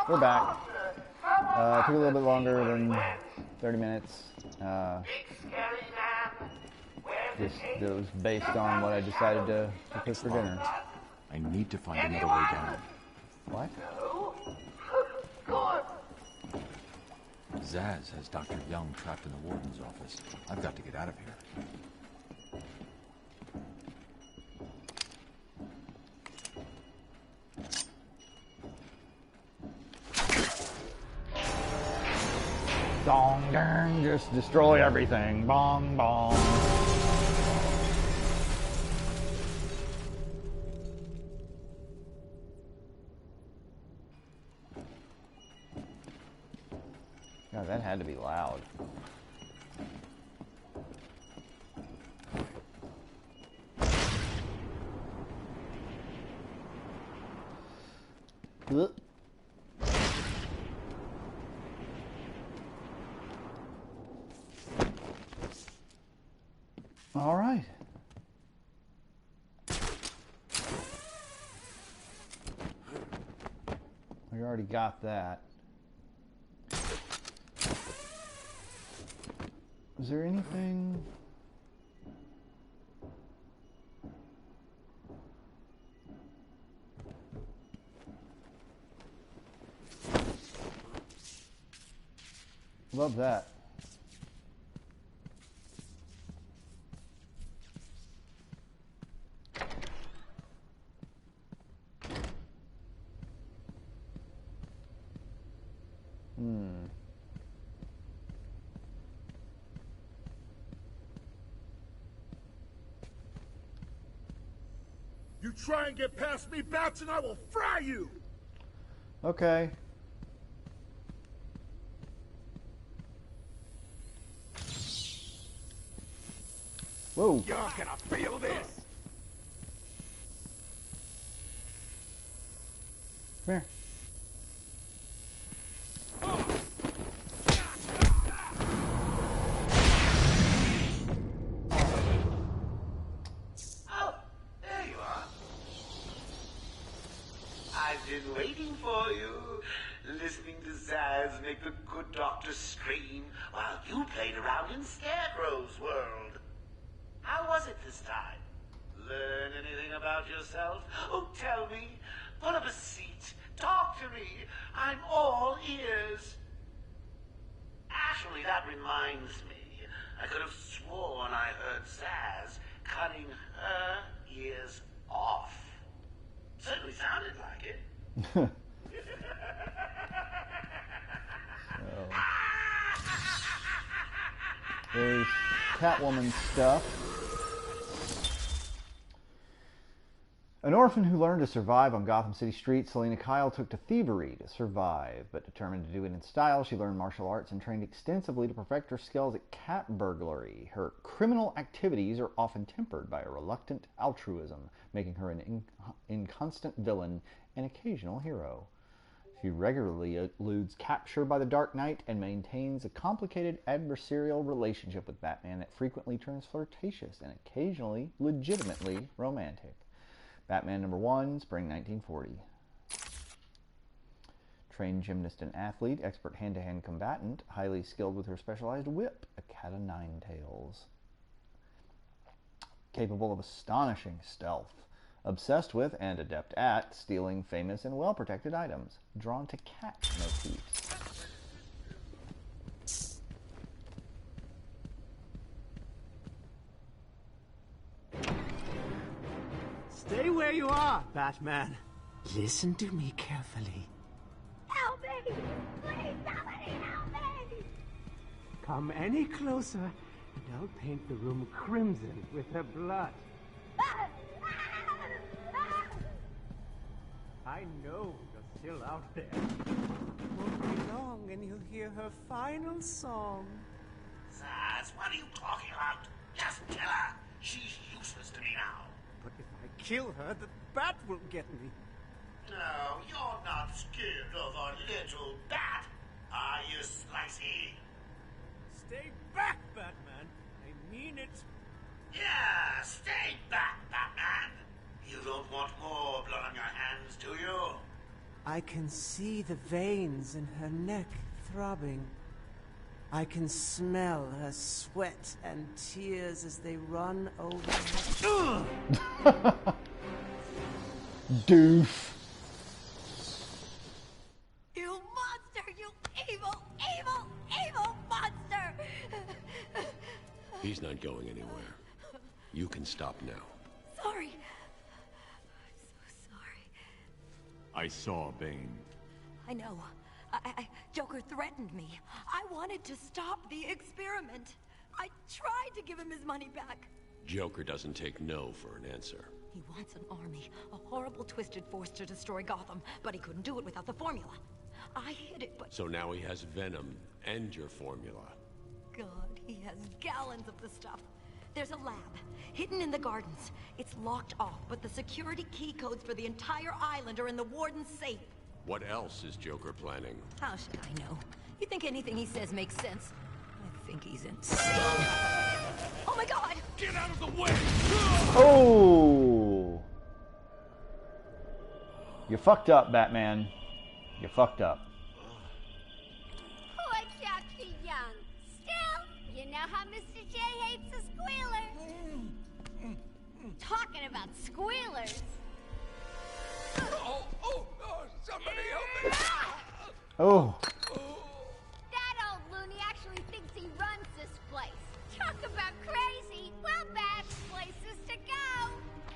We're back. Took a little bit longer than 30 minutes. It was based on what I decided to cook for dinner. I need to find another way down. What? Zaz has Dr. Young trapped in the warden's office. I've got to get out of here. Dong, dang, just destroy everything. Bong, bong. God, that had to be loud. Ugh. All right. We already got that. Is there anything? Love that. You try and get past me, Bats, and I will fry you! Okay. Whoa. You're gonna feel this! Come here. Waiting for you, listening to Zaz make the good doctor scream while you played around in Scarecrow's world. How was it this time? Learn anything about yourself? Oh, tell me. Pull up a seat. Talk to me. I'm all ears. Actually, that reminds me. I could have sworn I heard Zaz cutting her ears off. Certainly sounded like it. So. There's Catwoman stuff. An orphan who learned to survive on Gotham City streets, Selena Kyle took to thievery to survive. But determined to do it in style, she learned martial arts and trained extensively to perfect her skills at cat burglary. Her criminal activities are often tempered by a reluctant altruism, making her an inconstant villain and occasional hero. She regularly eludes capture by the Dark Knight and maintains a complicated adversarial relationship with Batman that frequently turns flirtatious and occasionally legitimately romantic. Batman #1, spring 1940. Trained gymnast and athlete, expert hand-to-hand combatant, highly skilled with her specialized whip, a cat o' nine tails. Capable of astonishing stealth. Obsessed with and adept at stealing famous and well-protected items. Drawn to cat motifs. Stay where you are, Batman. Listen to me carefully. Help me! Please, somebody help me! Come any closer, and I'll paint the room crimson with her blood. I know you're still out there. Won't be long and you'll hear her final song. Zaz, what are you talking about? Just tell her. She's useless to me now. But if I kill her, the bat will get me. No, you're not scared of a little bat, are you, Slicey? Stay back, Batman. I mean it. Yeah, stay back, Batman. You don't want more blood on your hands, do you? I can see the veins in her neck throbbing. I can smell her sweat and tears as they run over her. Doof. You monster! You evil, evil, evil monster! He's not going anywhere. You can stop now. Sorry. I'm so sorry. I saw Bane. I know. Joker threatened me. I wanted to stop the experiment. I tried to give him his money back. Joker doesn't take no for an answer. He wants an army, a horrible twisted force to destroy Gotham, but he couldn't do it without the formula. I hid it, but... So now he has Venom and your formula. God, he has gallons of the stuff. There's a lab, hidden in the gardens. It's locked off, but the security key codes for the entire island are in the warden's safe. What else is Joker planning? How should I know? You think anything he says makes sense? I think he's insane. Oh my God! Get out of the way! Oh! You fucked up, Batman. You fucked up. Poor Dr. Young. Still, you know how Mr. J hates a squealer. Talking about squealers. Somebody help me! Oh. That old loony actually thinks he runs this place. Talk about crazy. Well, best places to go.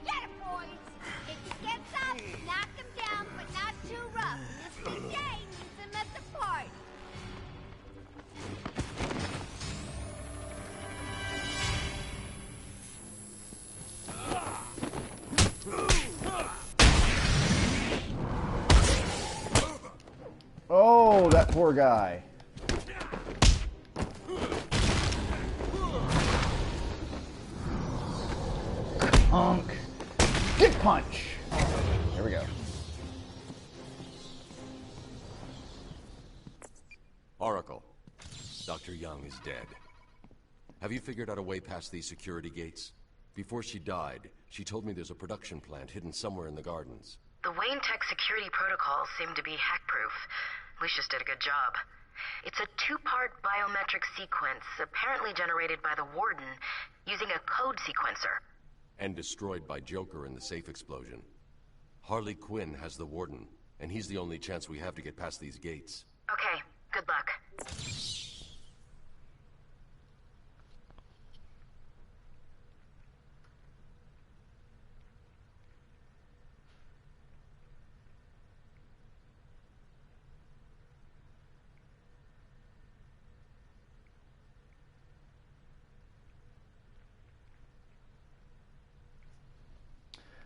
Get it, boys. If he gets up, knock him down, but not too rough. Mr. J needs him at the party. Oh, that poor guy. Honk. Dick punch. There we go. Oracle, Dr. Young is dead. Have you figured out a way past these security gates? Before she died, she told me there's a production plant hidden somewhere in the gardens. The Wayne Tech security protocols seem to be hack-proof. Lucius did a good job. It's a two-part biometric sequence, apparently generated by the Warden, using a code sequencer. And destroyed by Joker in the safe explosion. Harley Quinn has the Warden, and he's the only chance we have to get past these gates. Okay, good luck.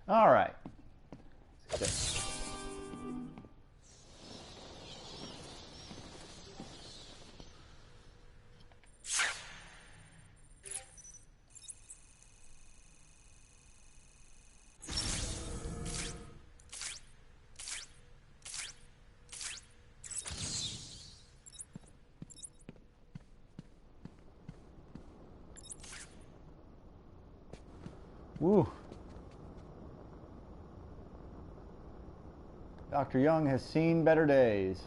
All right. Woo. Dr. Young has seen better days.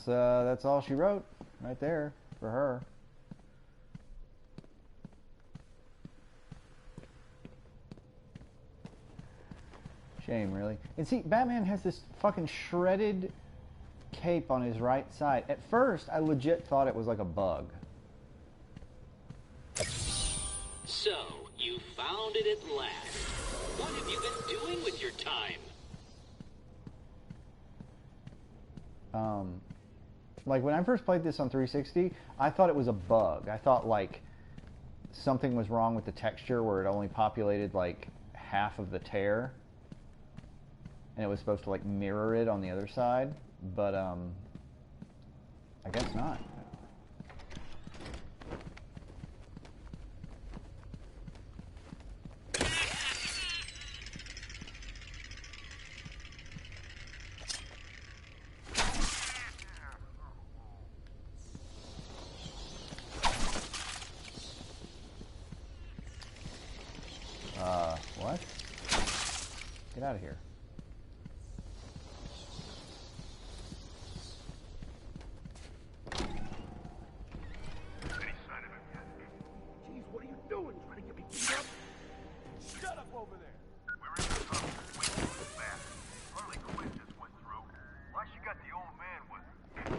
That's all she wrote right there for her. Shame, really. And see, Batman has this fucking shredded cape on his right side. At first, I legit thought it was like a bug. So, you found it at last. What have you been doing with your time? Like, when I first played this on 360, I thought it was a bug. I thought, like, something was wrong with the texture where it only populated, like, half of the tear. And it was supposed to, like, mirror it on the other side. But, I guess not. out of here. Any sign of him yet? Jeez, what are you doing? Trying to get me beat up? Shut up over there! We're in the tunnel. Waiting for the back. Harley Quinn just went through. Why she got the old man with her?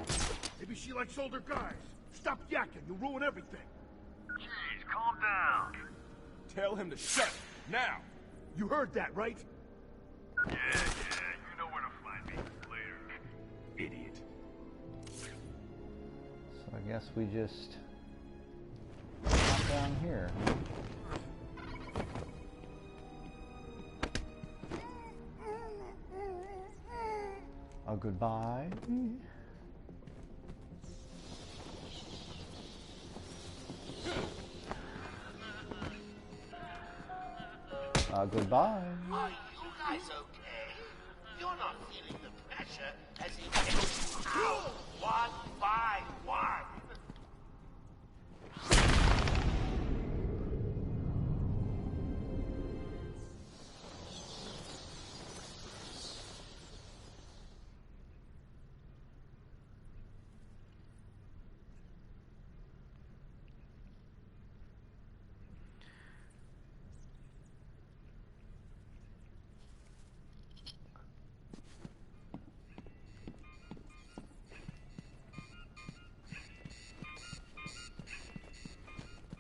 Maybe she likes older guys. Stop yakking, you'll ruin everything. Jeez, calm down. Tell him to shut it, now! You heard that, right? Yeah, you know where to find me. Later. Idiot. So I guess we just hop down here. A goodbye. Goodbye. Are you guys okay? You're not feeling the pressure as he takes you out one by one.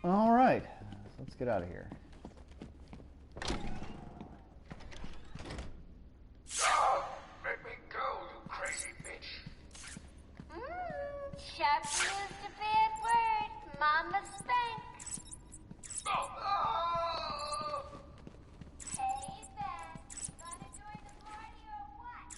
All right, so let's get out of here. Let me go, you crazy bitch. Sharp used a bad word. Mama spank. Hey, Ben. Gonna join the party or what?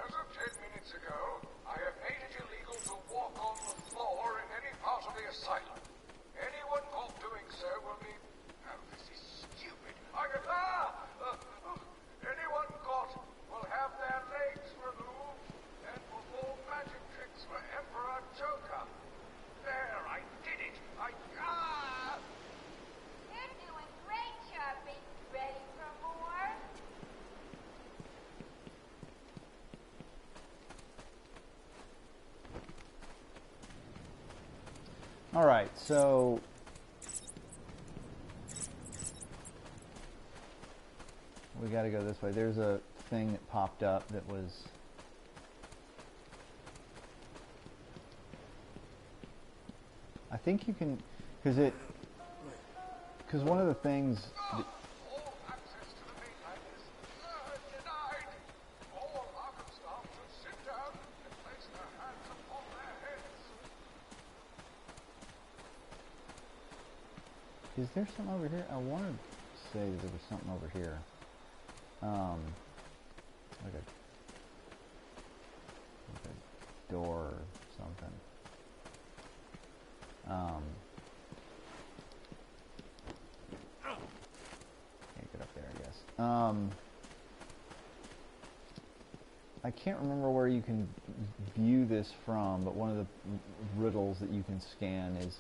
As of 10 minutes ago, I have made it illegal to walk on the floor in any part of the asylum. Anyone caught doing so will be... Oh, this is stupid. Anyone caught will have their legs removed and perform magic tricks for Emperor Joker. There, I did it. You're doing great, Sharpie. Ready for more? All right, so we got to go this way. There's a thing that popped up that was I think you can because one of the things that, All access to the mainland is denied. All Arkham staff should sit down and place their hands upon their heads. is there something over here? I want to say that there was something over here. Like a door or something. Can't get up there, I guess. I can't remember where you can view this from, but one of the riddles that you can scan is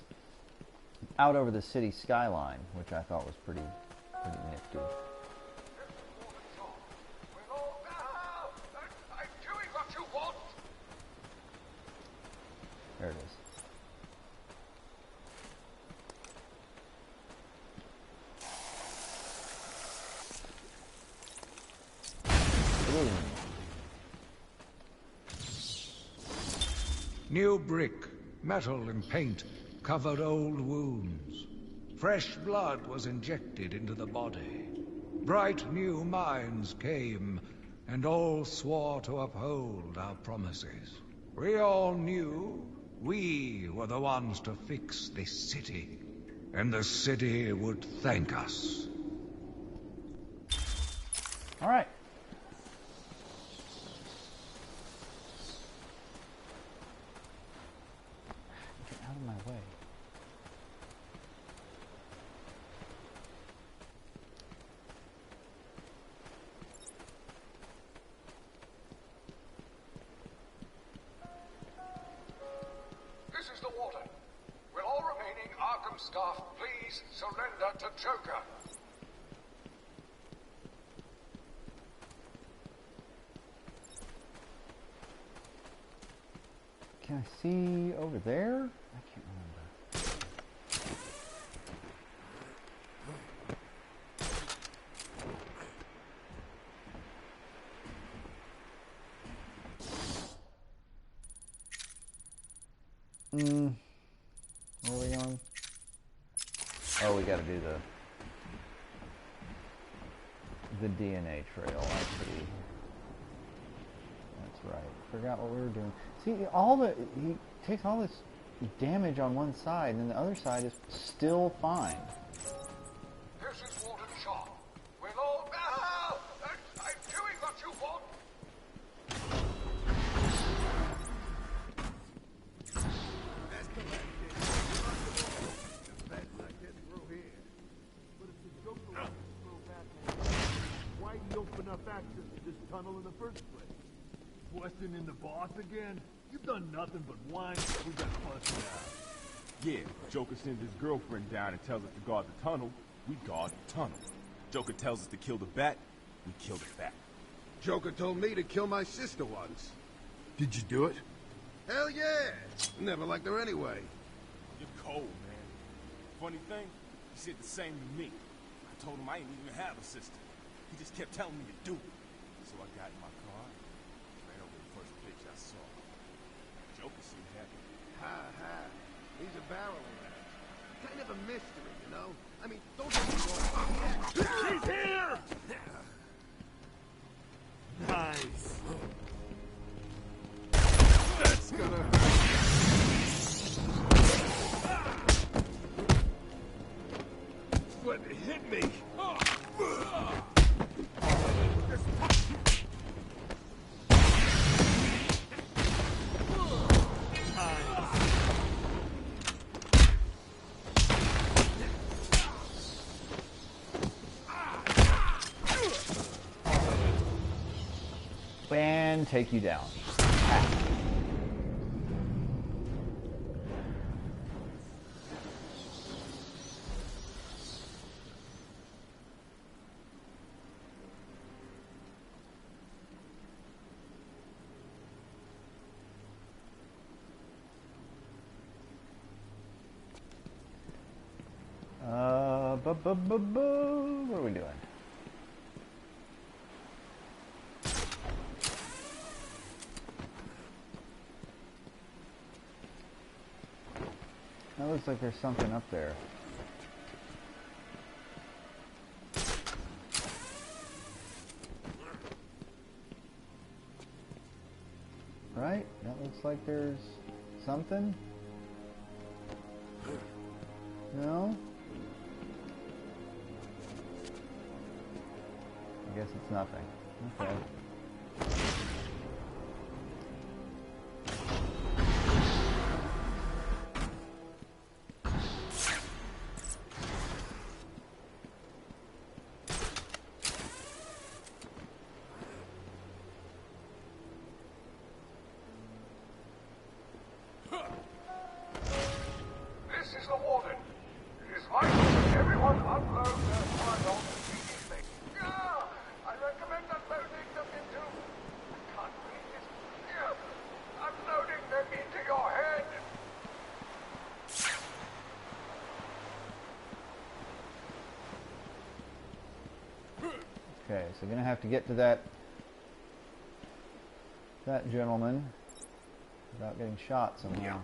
out over the city skyline, which I thought was pretty nifty. I'm doing what you want. There it is. Boom. New brick, metal and paint covered old wounds. Fresh blood was injected into the body. Bright new minds came, and all swore to uphold our promises. We all knew we were the ones to fix this city, and the city would thank us. All right. Get out of my way. Please surrender to Joker. Can I see over there? I can't remember. Where are we on? Oh, we gotta do the DNA trail. I see. That's right. Forgot what we were doing. See, he takes all this damage on one side, and the other side is still fine. This is Warden Shaw. We'll all... Ah! I'm doing what you want! Why did you open up access to this tunnel in the first place? Questioning the boss again? You've done nothing but whine. We got busted out. Yeah, Joker sends his girlfriend down and tells us to guard the tunnel. We guard the tunnel. Joker tells us to kill the bat. We kill the bat. Joker told me to kill my sister once. Did you do it? Hell yeah! Never liked her anyway. You're cold, man. Funny thing, he said the same to me. I told him I didn't even have a sister. He just kept telling me to do it. So I got in my car, ran over the first bitch I saw. Joker seemed happy. Ha ha. He's a barrel rat. Kind of a mystery, you know? I mean, don't get me wrong. He's here! Nice. That's gonna hurt. What hit me? And take you down. What are we doing? That looks like there's something up there. Right? That looks like there's something. No? I guess it's nothing. Okay. This is the Warden. It is vital that everyone unload their firearms immediately. I recommend unloading them into... I can't read this. Unloading them into your head. Okay, so gonna have to get to that gentleman without getting shot somehow.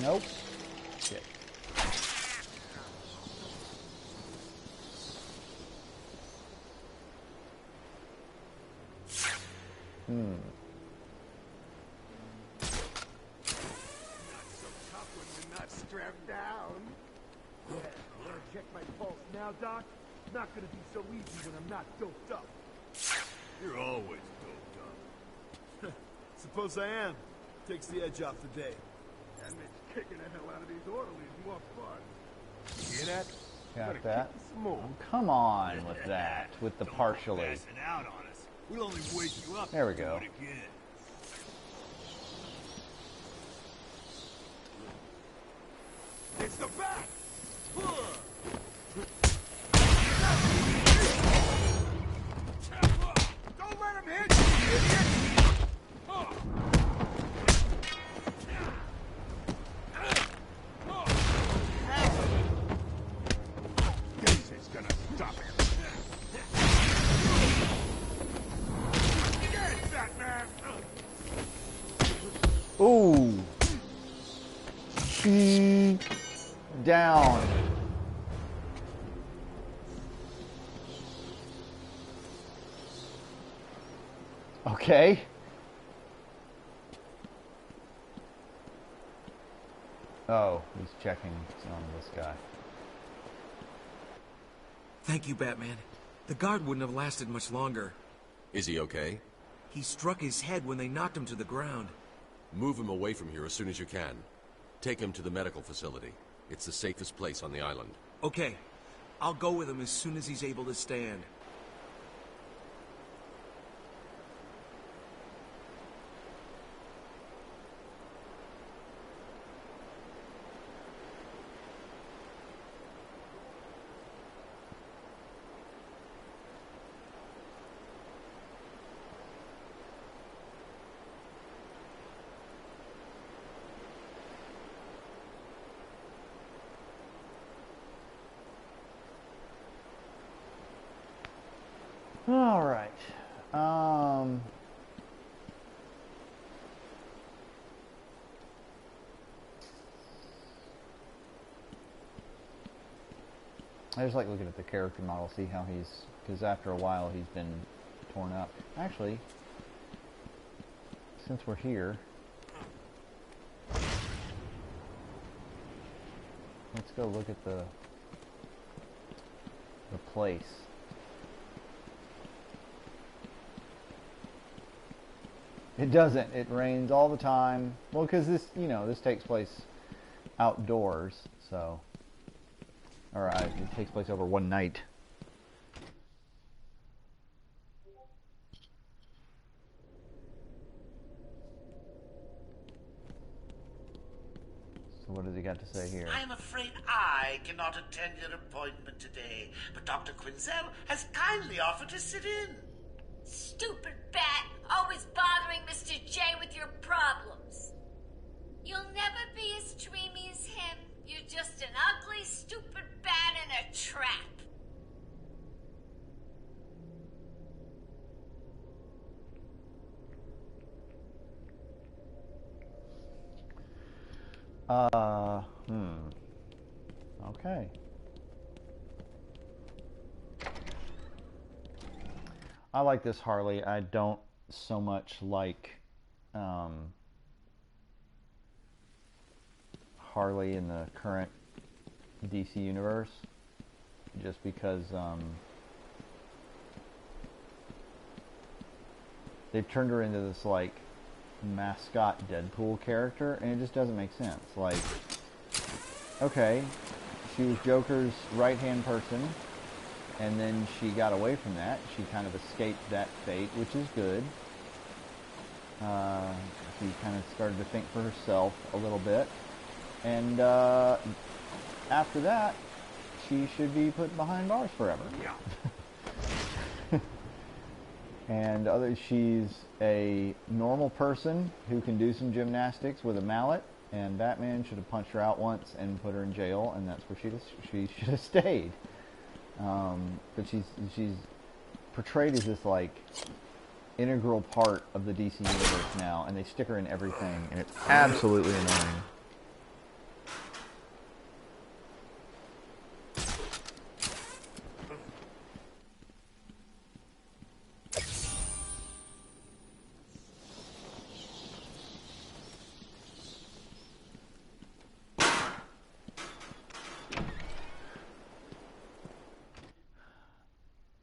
Nope. Shit. Not so tough when you're not strapped down. now, Doc? Not gonna be so easy when I'm not doped up. You're always doped up. Suppose I am. Takes the edge off the day. That man's kicking the hell out of these orderlies who walk by. You hear that? Got that. Some more. Oh, come on with that, with the partially. Passing out on us. We'll only wake you up. There we to go. do it again. It's the back! Don't let him hit you, idiot! This is gonna stop him. Get it, fat man! Ooh. Down. Okay. Oh, he's checking on this guy. Thank you, Batman. The guard wouldn't have lasted much longer. Is he okay? He struck his head when they knocked him to the ground. Move him away from here as soon as you can. Take him to the medical facility. It's the safest place on the island. Okay. I'll go with him as soon as he's able to stand. All right. I just like looking at the character model, see how he's, because after a while he's been torn up. Actually, since we're here, let's go look at the place. It doesn't. It rains all the time. Well, because this, this takes place outdoors, so. Alright, it takes place over one night. So what does he got to say here? I am afraid I cannot attend your appointment today, but Dr. Quinzel has kindly offered to sit in. Stupid bat! Always bothering Mr. J with your problems. You'll never be as dreamy as him. You're just an ugly, stupid bat in a trap. Okay. I like this Harley. I don't so much like Harley in the current DC universe, just because they've turned her into this like mascot Deadpool character, and it just doesn't make sense. Like, okay, she was Joker's right-hand person, and then she got away from that. She kind of escaped that fate, which is good. She kind of started to think for herself a little bit. And after that, she should be put behind bars forever. And she's a normal person who can do some gymnastics with a mallet, and Batman should have punched her out once and put her in jail, and that's where she should have stayed. But she's portrayed as this like integral part of the DC universe now, and they stick her in everything, and it's absolutely annoying.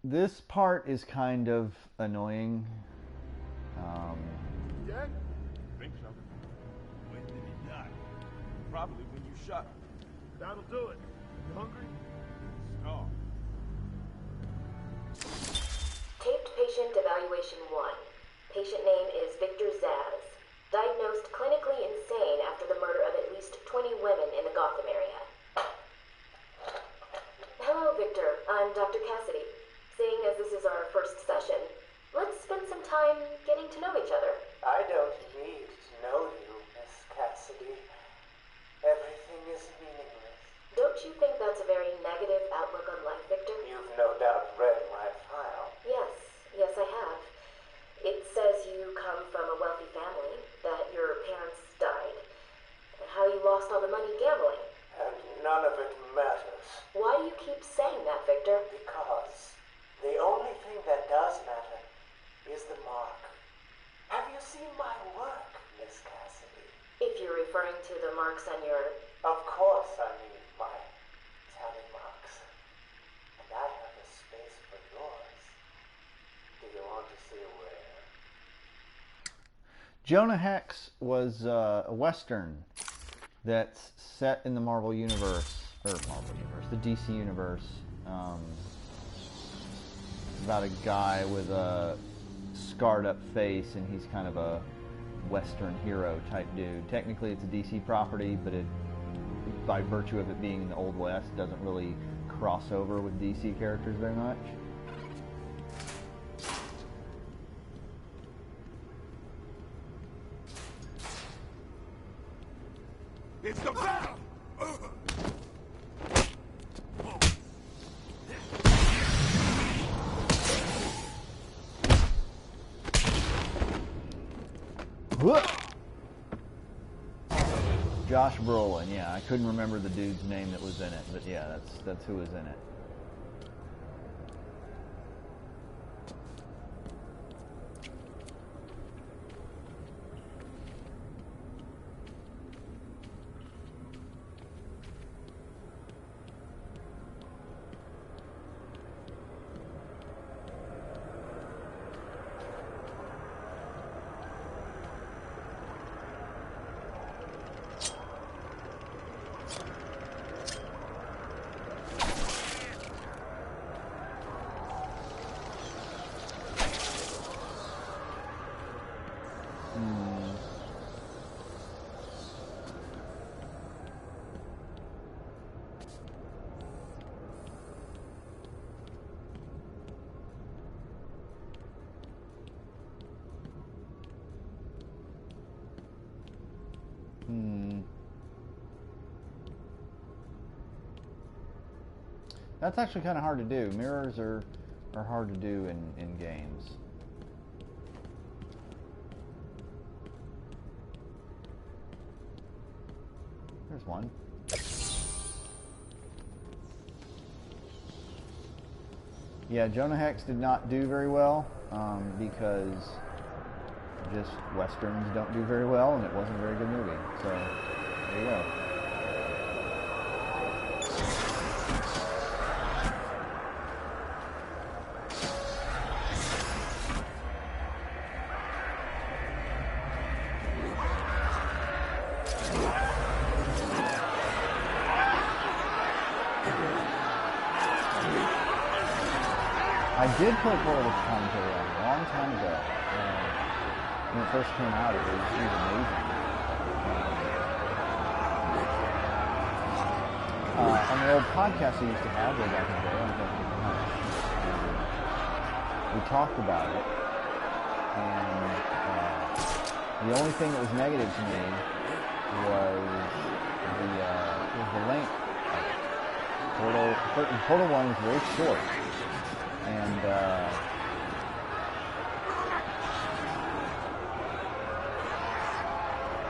This part is kind of annoying. Dead? Think so. When did he die? Probably when you shot him. That'll do it. You hungry? Starved. Taped patient evaluation 1. Patient name is Victor Zaz. Diagnosed clinically insane after the murder of at least 20 women in the Gotham area. Hello, Victor. I'm Dr. Cassidy. Seeing as this is our first session, let's spend some time getting to know each other. I don't need to know you, Miss Cassidy. Everything is meaningless. Don't you think that's a very negative outlook on life, Victor? You've no doubt read my file. Yes, I have. It says you come from a wealthy family, that your parents died, and how you lost all the money gambling. And none of it matters. Why do you keep saying that, Victor? Because the only thing that does matter is the mark. Have you seen my work, Miss Cassidy? If you're referring to the marks on your... Of course I mean my tally marks. And I have a space for yours. Do you want to see where? Jonah Hex was a Western that's set in the Marvel Universe, the DC Universe. About a guy with a scarred up face, and he's kind of a Western hero type dude. Technically it's a DC property, but it, by virtue of it being in the Old West, doesn't really cross over with DC characters very much. It's the battle! Josh Brolin, yeah, I couldn't remember the dude's name that was in it, but yeah, that's who was in it. That's actually kind of hard to do. Mirrors are hard to do in games. There's one. Yeah, Jonah Hex did not do very well because just Westerns don't do very well, and it wasn't a very good movie. So, there you go. I did put Portal commentary on a long time ago. When it first came out, it was amazing. On the old podcast I used to have way back in the day, we talked about it, and the only thing that was negative to me was the length. Portal 1 was very short. And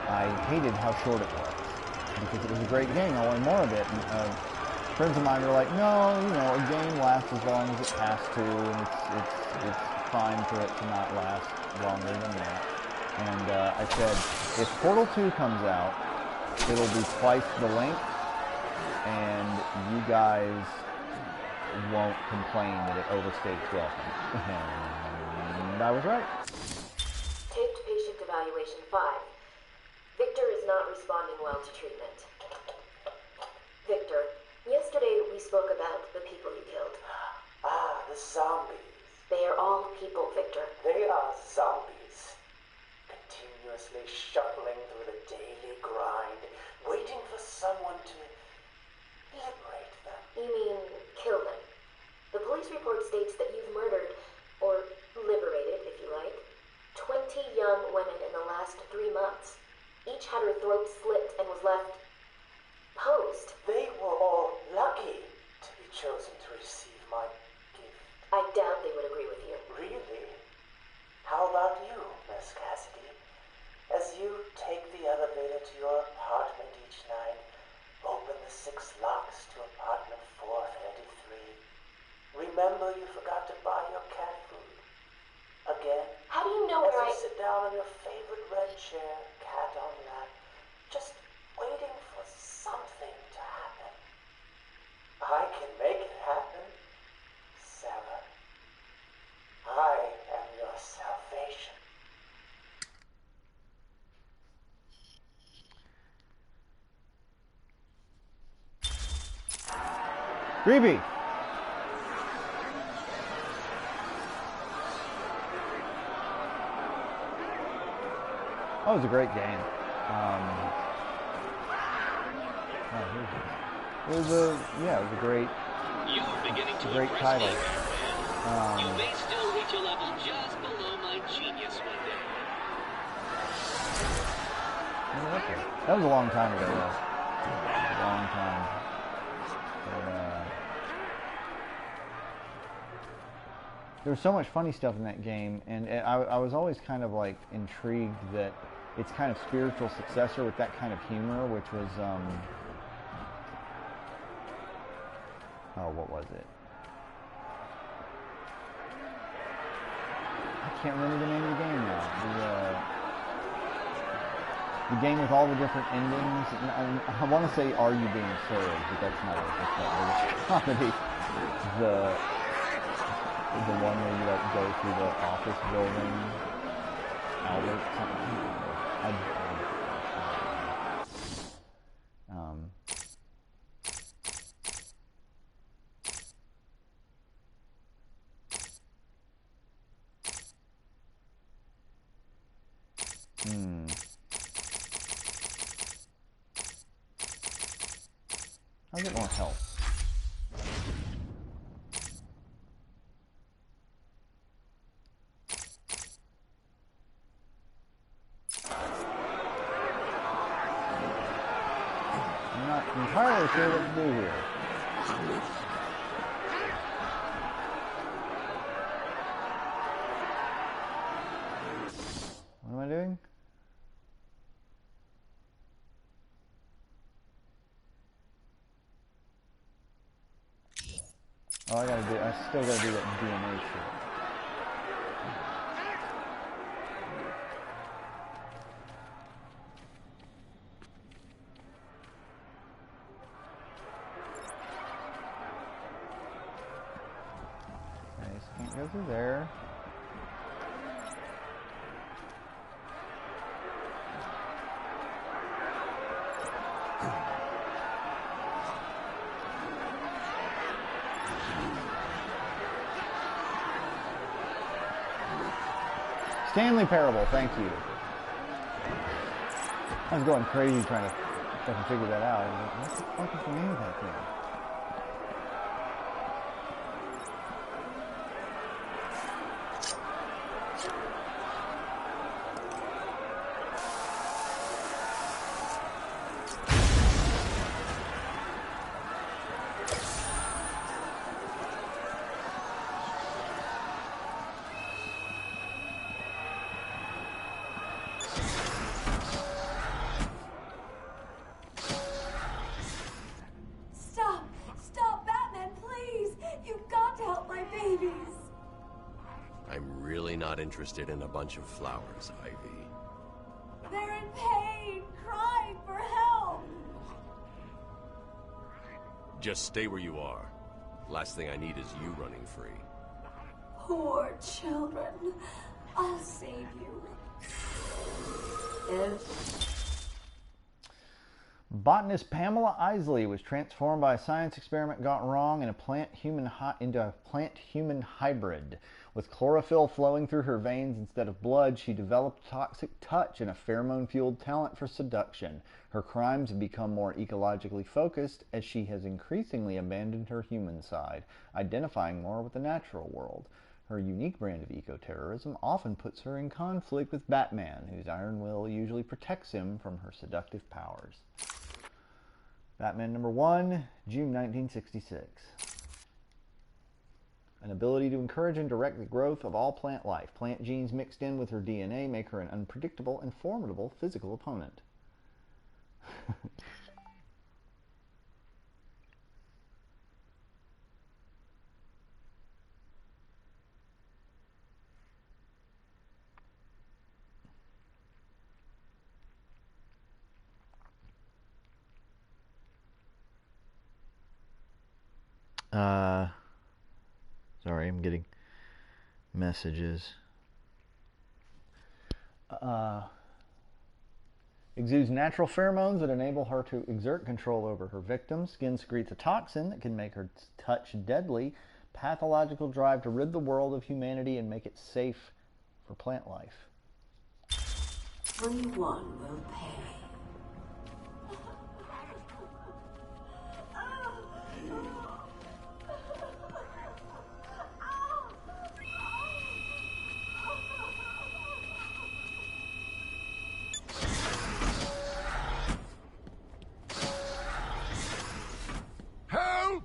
I hated how short it was because it was a great game. I wanted more of it. And friends of mine were like, "No, you know, a game lasts as long as it has to, and it's fine for it to not last longer than that." And I said, if Portal 2 comes out, it'll be twice the length, and you guys won't complain that it overstates welcome. And I was right. Taped patient evaluation 5. Victor is not responding well to treatment. Victor, yesterday we spoke about the people you killed. Ah, the zombies. They are all people, Victor. They are zombies. Continuously shuffling through the daily grind, waiting for someone to liberate them. You mean kill them? The police report states that you've murdered, or liberated, if you like, 20 young women in the last 3 months. Each had her throat slit and was left posed. They were all lucky to be chosen to receive my gift. I doubt they would agree with you. Really? How about you, Miss Cassidy? As you take the elevator to your apartment each night, open the 6 locks to apartment 433. Remember you forgot to buy your cat food. Again? How do you know as where you sit down on your favorite red chair, cat on lap, just waiting for something to happen. I can make it happen, Sarah. I am your salvation. Creepy. That was a great game. It was a great, great title. You may still reach a level just below my genius one day. That was a long time ago, though. A long time. But, there was so much funny stuff in that game, and I was always kind of like intrigued that its kind of spiritual successor with that kind of humor, which was what was it? I can't remember the name of the game now. The game with all the different endings. I want to say "Are You Being Served?" but that's not it. It's not comedy. The one where you like go through the office building. Albert something. I'll get more help. I'm not entirely sure what to do here. What am I doing? Oh, I still gotta do that DNA shit. Okay, so can't go through there. Stanley Parable, thank you. I was going crazy trying to fucking figure that out. I was like, what the fuck is the name of that thing? Interested in a bunch of flowers, Ivy. They're in pain, crying for help. Just stay where you are. Last thing I need is you running free. Poor children. I'll save you. Botanist Pamela Isley was transformed by a science experiment gone wrong into a plant-human hybrid. With chlorophyll flowing through her veins instead of blood, she developed a toxic touch and a pheromone-fueled talent for seduction. Her crimes have become more ecologically focused as she has increasingly abandoned her human side, identifying more with the natural world. Her unique brand of eco-terrorism often puts her in conflict with Batman, whose iron will usually protects him from her seductive powers. Batman #1, June 1966. An ability to encourage and direct the growth of all plant life. Plant genes mixed in with her DNA make her an unpredictable and formidable physical opponent. Sorry, I'm getting messages. Exudes natural pheromones that enable her to exert control over her victims. Skin secretes a toxin that can make her touch deadly. Pathological drive to rid the world of humanity and make it safe for plant life. Everyone will pay. Help!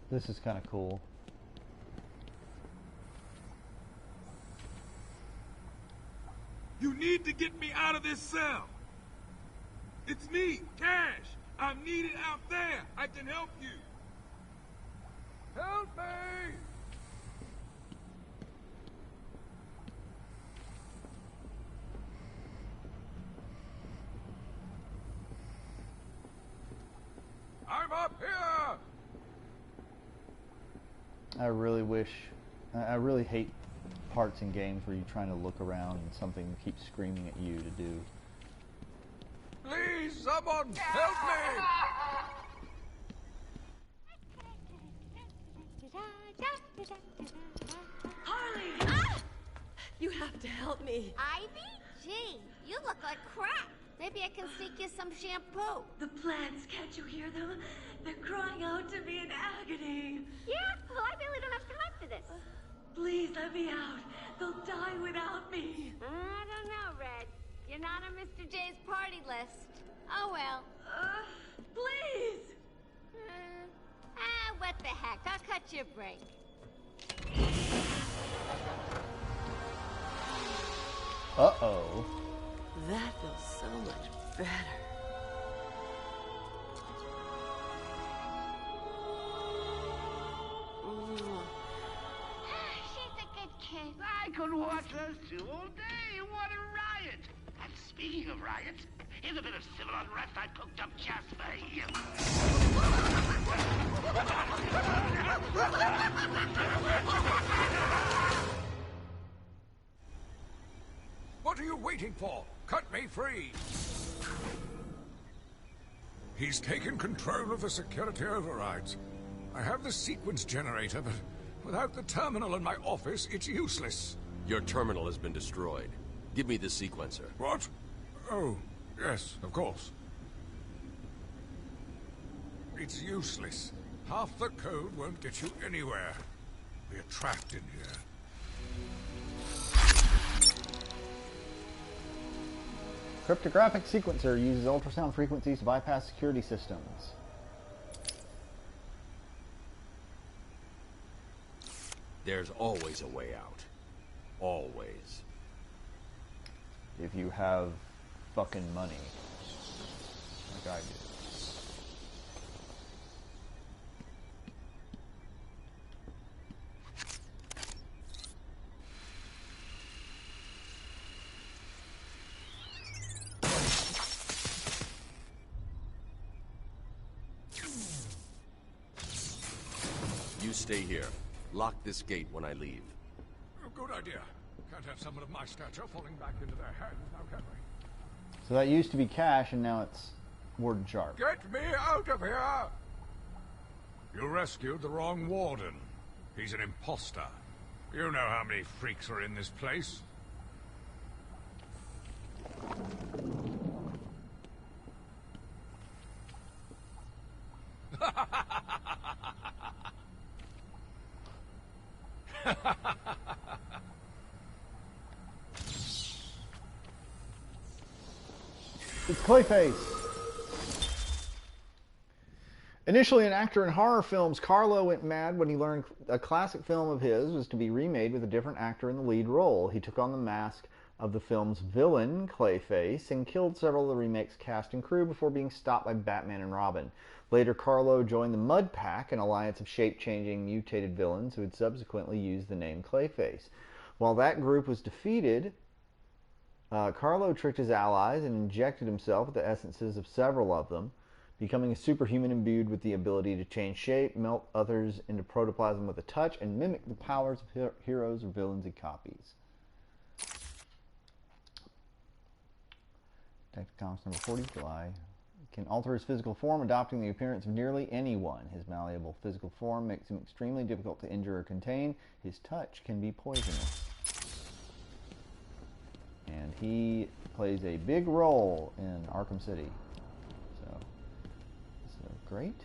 This is kind of cool. You need to get me out of this cell. It's me, Cash. I'm needed out there. I can help you. Help me! I'm up here! I really hate parts in games where you're trying to look around and something keeps screaming at you to do. Please, someone, help me! Harley! Ah! You have to help me. Ivy? Gee, you look like crap. Maybe I can sneak you some shampoo. The plants, can't you hear them? They're crying out to me in agony. Yeah? Well, I really don't have time for this. Please let me out. They'll die without me. I don't know, Red. You're not on Mr. J's party list. Oh, well. Please! What the heck? I'll cut you a break. Uh-oh. That feels so much better. She's a good kid. I could watch those two all day. What a riot! And speaking of riots, here's a bit of civil unrest I cooked up just for you. What are you waiting for? Cut me free! He's taken control of the security overrides. I have the sequence generator, but without the terminal in my office, it's useless. Your terminal has been destroyed. Give me the sequencer. What? Oh, yes, of course. It's useless. Half the code won't get you anywhere. We're trapped in here. Cryptographic sequencer uses ultrasound frequencies to bypass security systems. There's always a way out. Always. If you have fucking money. Like I do. stay here. Lock this gate when I leave. Oh, good idea. Can't have someone of my stature falling back into their hands now, can we? So that used to be Cash, and now it's Warden Sharp. Get me out of here! You rescued the wrong warden. He's an imposter. You know how many freaks are in this place. It's Clayface. Initially an actor in horror films, Carlo went mad when he learned a classic film of his was to be remade with a different actor in the lead role. He took on the mask of the film's villain, Clayface, and killed several of the remake's cast and crew before being stopped by Batman and Robin. Later, Carlo joined the Mud Pack, an alliance of shape-changing, mutated villains who would subsequently use the name Clayface. While that group was defeated, Carlo tricked his allies and injected himself with the essences of several of them, becoming a superhuman imbued with the ability to change shape, melt others into protoplasm with a touch, and mimic the powers of heroes or villains he copies. Detective Comics number 40, July. Can alter his physical form, adopting the appearance of nearly anyone. His malleable physical form makes him extremely difficult to injure or contain. His touch can be poisonous. And he plays a big role in Arkham City. So great.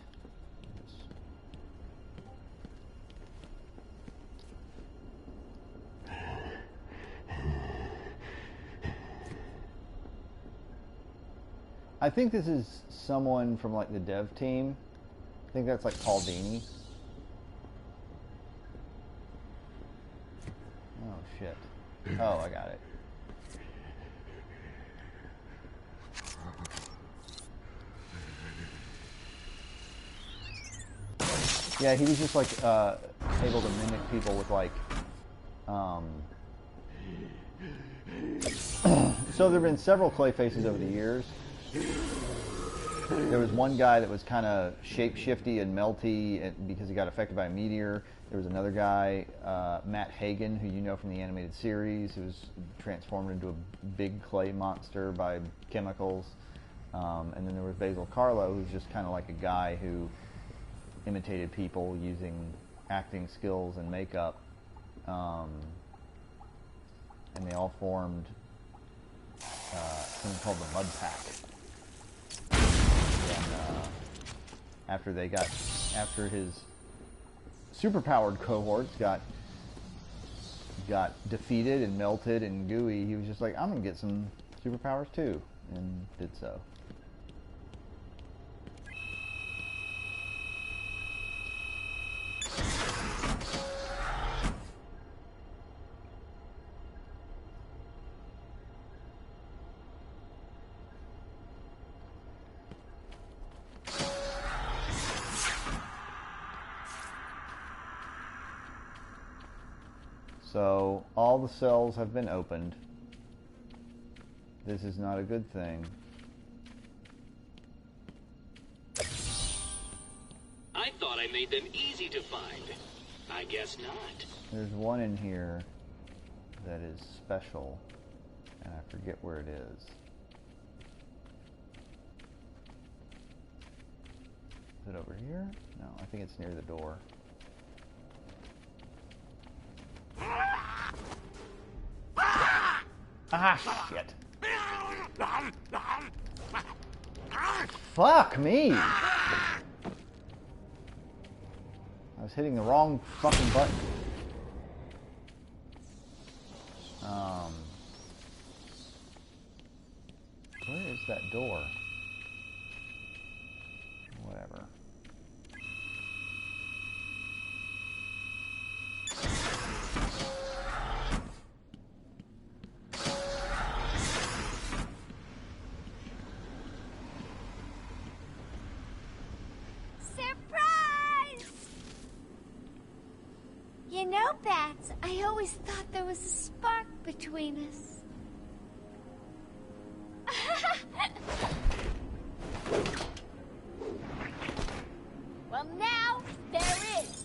I think this is someone from like the dev team. I think that's like Paul Dini. Oh shit. Oh, I got it. Yeah, he was just like able to mimic people with like so there have been several Clayfaces over the years. There was one guy that was kind of shape-shifty and melty because he got affected by a meteor. There was another guy, Matt Hagen, who you know from the animated series, who was transformed into a big clay monster by chemicals. And then there was Basil Carlo, who's just kind of like a guy who imitated people using acting skills and makeup. And they all formed something called the Mud Pack. And after his superpowered cohorts got defeated and melted and gooey, he was just like, I'm gonna get some superpowers too, and did so. So all the cells have been opened. This is not a good thing. I thought I made them easy to find. I guess not. There's one in here that is special, and I forget where it is. Is it over here? No, I think it's near the door. Ah, shit. Fuck me! I was hitting the wrong fucking button. Where is that door? Whatever. You know, Bats, I always thought there was a spark between us. Well, now there is.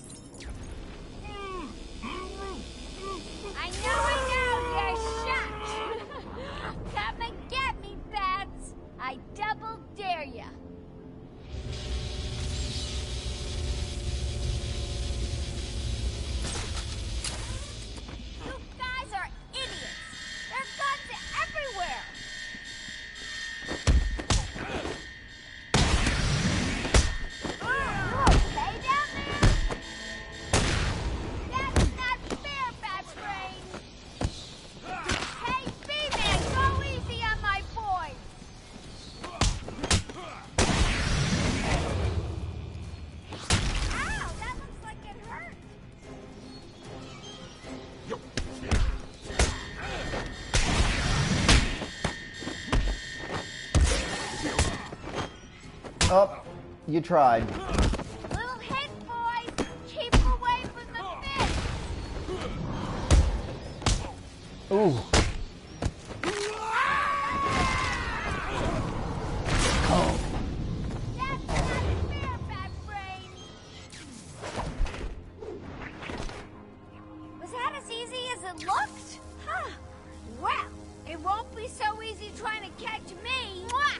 Oh, you tried. Little hit, boys. Keep away from the fish. Ooh. Oh. That's not fair, Fat Brain. Was that as easy as it looked? Huh. Well, it won't be so easy trying to catch me. Mwah!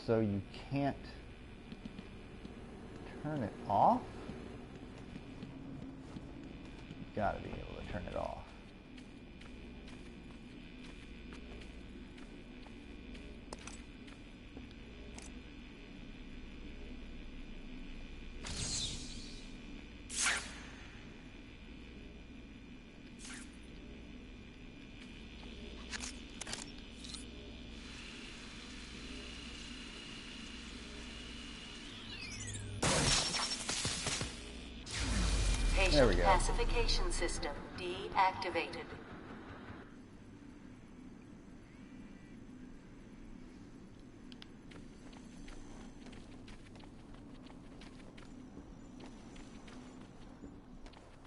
So you can't turn it off? Gotta be able to turn it off. There we Patient go. pacification system deactivated.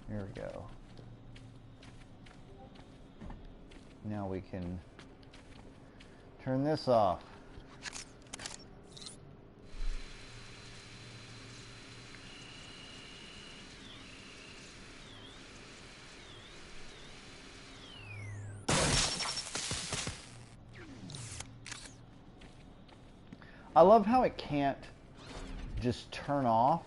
There we go. Now we can turn this off. I love how it can't just turn off.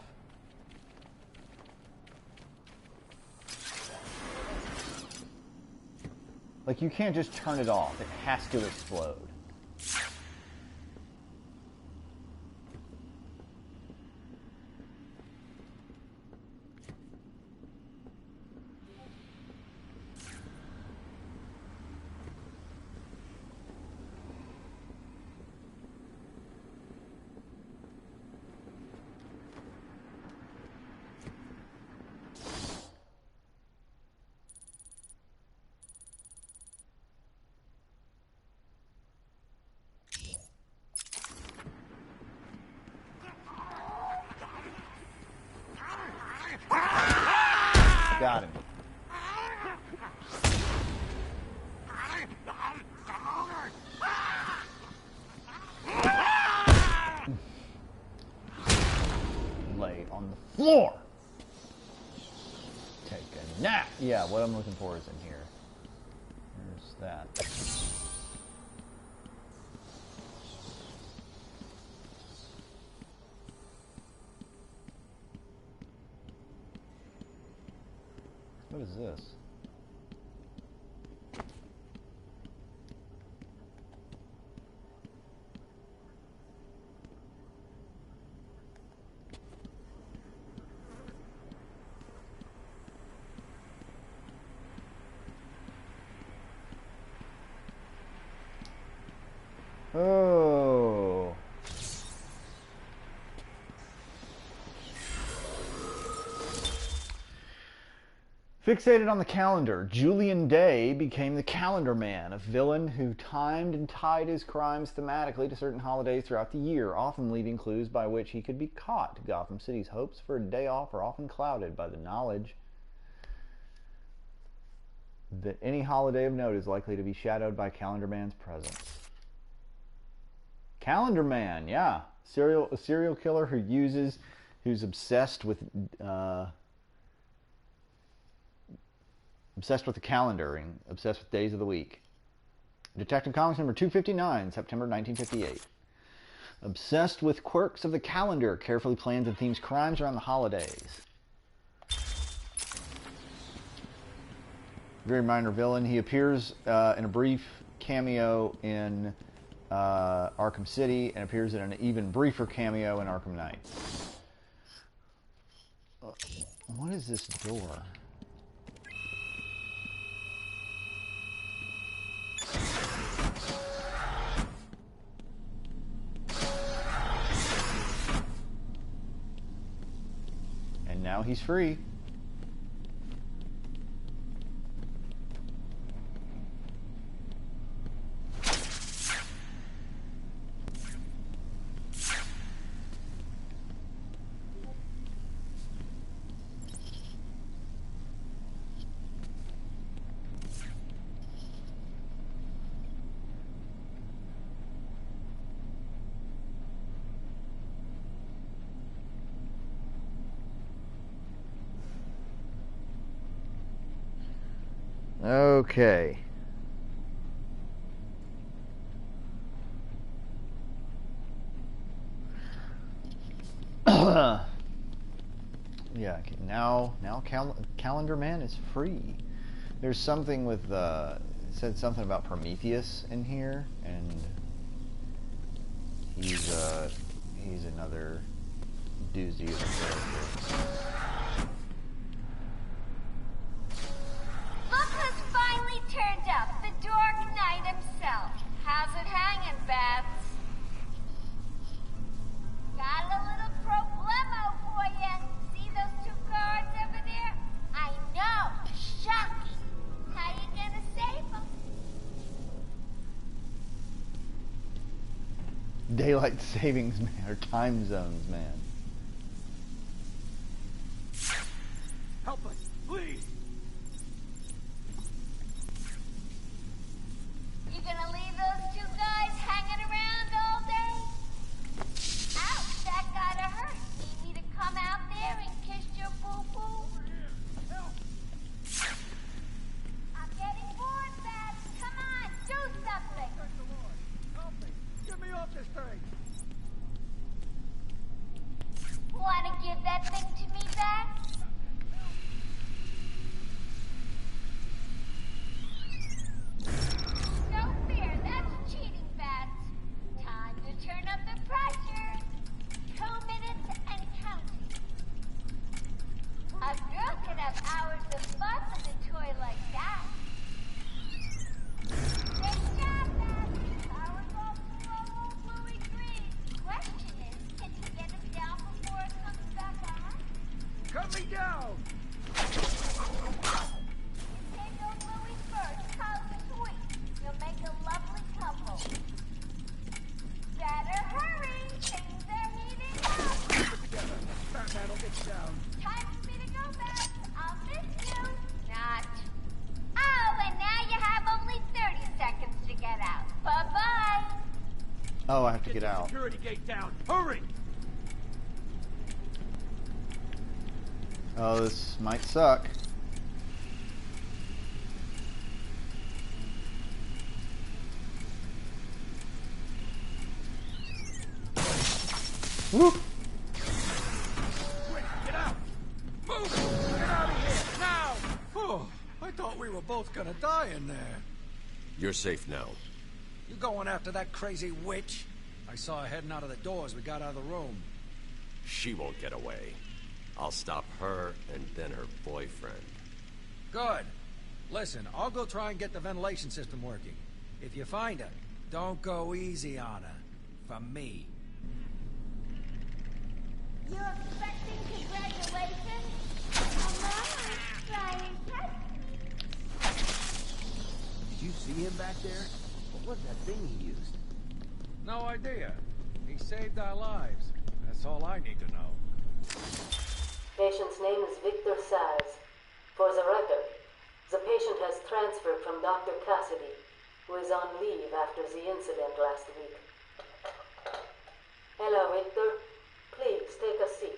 Like, you can't just turn it off. It has to explode. Got him. Lay on the floor. Take a nap. Yeah, what I'm looking for is in here. There's that. What is this? Oh. Fixated on the calendar, Julian Day became the Calendar Man, a villain who timed and tied his crimes thematically to certain holidays throughout the year, often leaving clues by which he could be caught. Gotham City's hopes for a day off are often clouded by the knowledge that any holiday of note is likely to be shadowed by Calendar Man's presence. Calendar Man, yeah. A serial killer who's obsessed with the calendar and obsessed with days of the week. Detective Comics number 259, September 1958. Obsessed with quirks of the calendar, carefully plans and themes crimes around the holidays. Very minor villain. He appears in a brief cameo in Arkham City and appears in an even briefer cameo in Arkham Knight. What is this door? he's free. Okay. Yeah, now Calendar Man is free. There's something with it said something about Prometheus in here, and he's another doozy of a character. Look who's finally turned up, the Dark Knight himself. How's it hanging, Bats? Got a little problemo for you. See those two guards over there? I know, shocking. How you gonna save them? Daylight savings, man, or time zones, man. Help us, please! You gonna leave those two guys hanging around all day? Ouch, that gotta hurt. Need me to come out there and kiss your boo-boo? I'm getting bored, Bats. Come on, do something. Help me! Get me off this thing! Wanna give that thing to me, Bats? No fear, that's cheating, Bats. Time to turn up the pressure. 2 minutes and counting. A girl could have hours of fun with a toy like that. Great job, Bats. Power's all full of old Louis Green. Question is, can you get him down before it comes back on? Cut me down! Take old Louis first, call the sweet. You'll make a lovely couple. Better hurry, things are heating up. Keep it together. Batman will get you down. Time for me to go back. I'll miss you. Not. Oh, and now you have only 30 seconds to get out. Bye-bye. Oh, I have to get out. Security gate down. Hurry! Oh, this might suck. Woo! Quick, get out! Move! Get out of here, now! Oh, I thought we were both gonna die in there. You're safe now. You going after that crazy witch? I saw her heading out of the door as we got out of the room. She won't get away. I'll stop her and then her boyfriend. Good. Listen, I'll go try and get the ventilation system working. If you find her, don't go easy on her. From me. You expecting congratulations? Come on, try and catch me. Did you see him back there? What was that thing he used? No idea. He saved our lives. That's all I need to know. Patient's name is Victor Saz. For the record, the patient has transferred from Dr. Cassidy, who is on leave after the incident last week. Hello, Victor. Please, take a seat.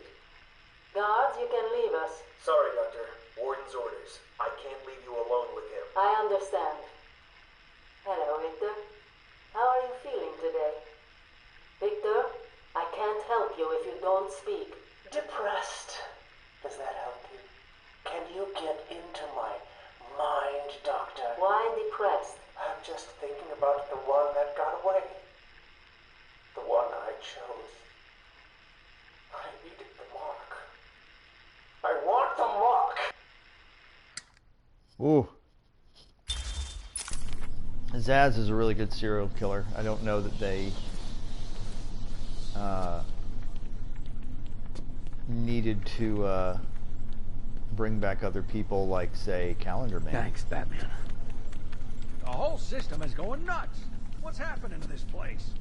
Guards, you can leave us. Sorry, Doctor. Warden's orders. I can't leave you alone with him. I understand. Hello, Victor. How are you feeling today? Victor, I can't help you if you don't speak. Depressed. Does that help you? Can you get into my mind, Doctor? Why depressed? I'm just thinking about the one that got away. The one I chose. I needed the mark. I want the mark! Ooh. Zaz is a really good serial killer. I don't know that they needed to bring back other people like, say, Calendar Man. Thanks, Batman. The whole system is going nuts. What's happening to this place?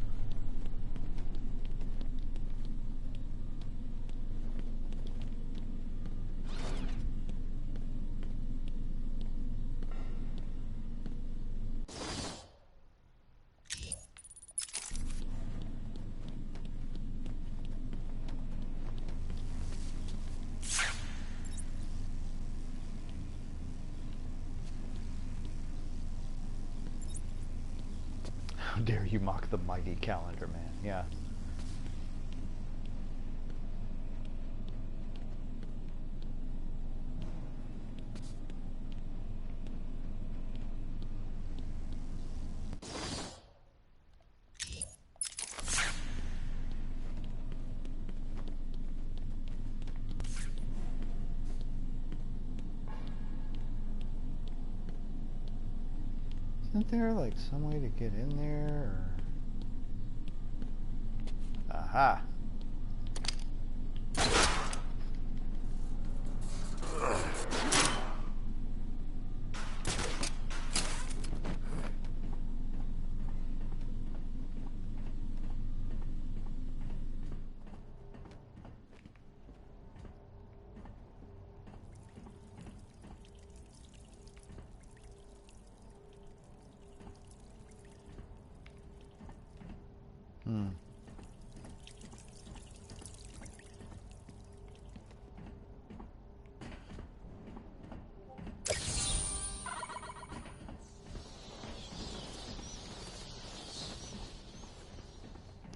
How dare you mock the mighty Calendar Man? Yeah. Isn't there like some way to get in there? Or... Aha!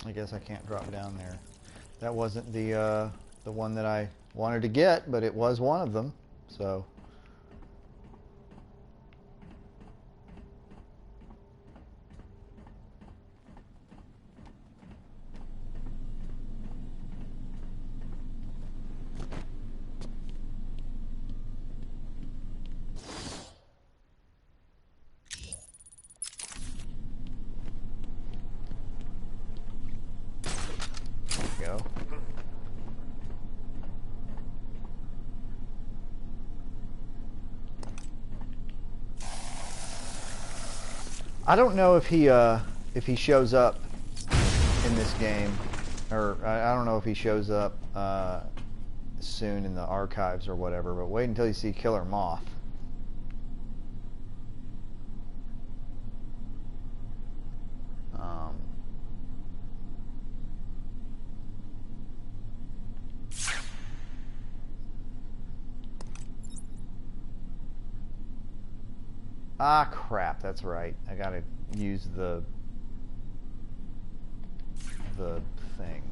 I guess I can't drop down there. That wasn't the one that I wanted to get, but it was one of them, so... Go. I don't know if he shows up in this game, or I don't know if he shows up soon in the archives or whatever. But wait until you see Killer Moth. Ah, crap, that's right. I gotta use the thing.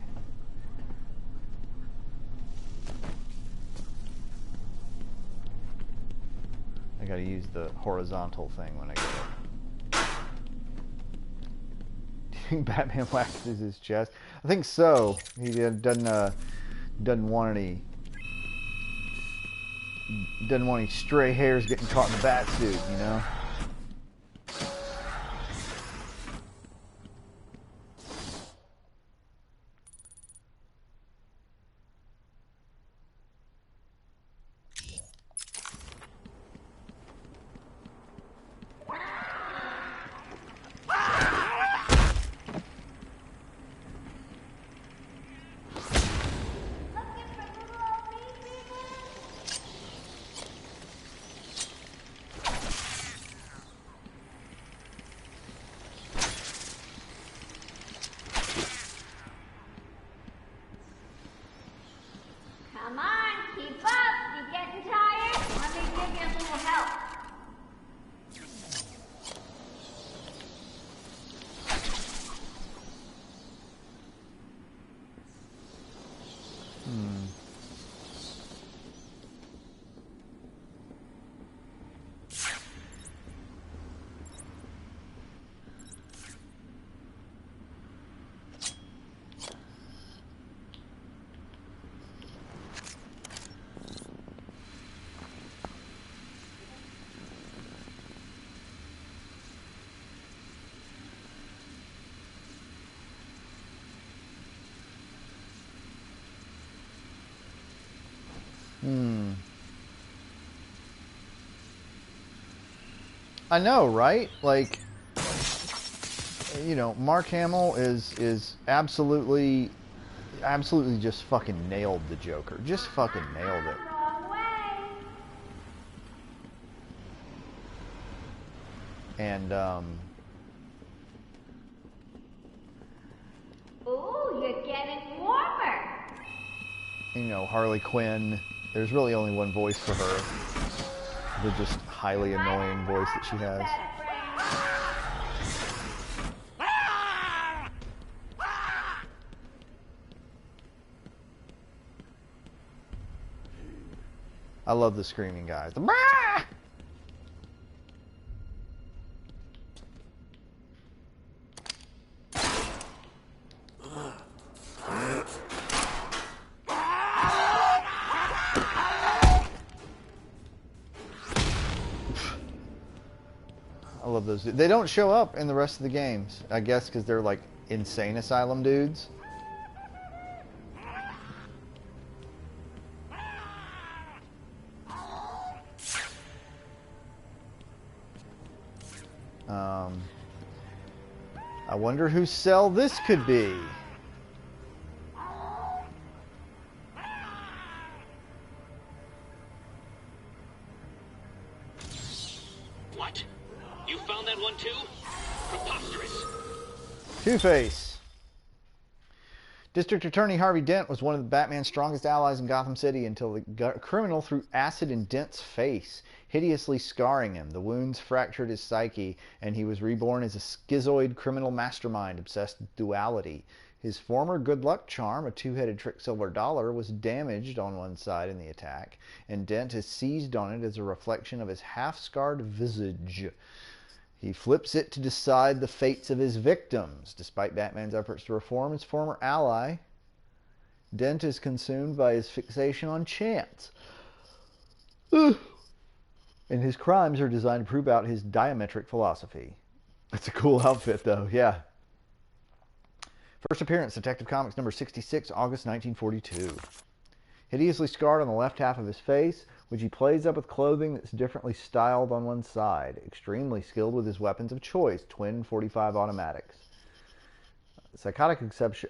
I gotta use the horizontal thing when I get it. Do you think Batman waxes his chest? I think so. He doesn't want any stray hairs getting caught in the bat suit, you know? I know, right? Like, you know, Mark Hamill is absolutely just fucking nailed the Joker. Just fucking nailed it. And Ooh, you're getting warmer. you know, Harley Quinn, there's really only one voice for her. The just highly annoying voice that she has. I love the screaming guys. The brah! I love those. They don't show up in the rest of the games, I guess, because they're like insane asylum dudes. I wonder whose cell this could be. What? You found that one too? Preposterous. Two-Face. District Attorney Harvey Dent was one of Batman's strongest allies in Gotham City until the criminal threw acid in Dent's face, hideously scarring him. The wounds fractured his psyche, and he was reborn as a schizoid criminal mastermind obsessed with duality. His former good luck charm, a two-headed trick-silver dollar, was damaged on one side in the attack, and Dent has seized on it as a reflection of his half-scarred visage. He flips it to decide the fates of his victims. Despite Batman's efforts to reform his former ally, Dent is consumed by his fixation on chance. And his crimes are designed to prove out his diametric philosophy. That's a cool outfit, though, yeah. First appearance, Detective Comics number 66, August 1942. Hideously scarred on the left half of his face, which he plays up with clothing that's differently styled on one side. Extremely skilled with his weapons of choice, twin .45 automatics. Psychotic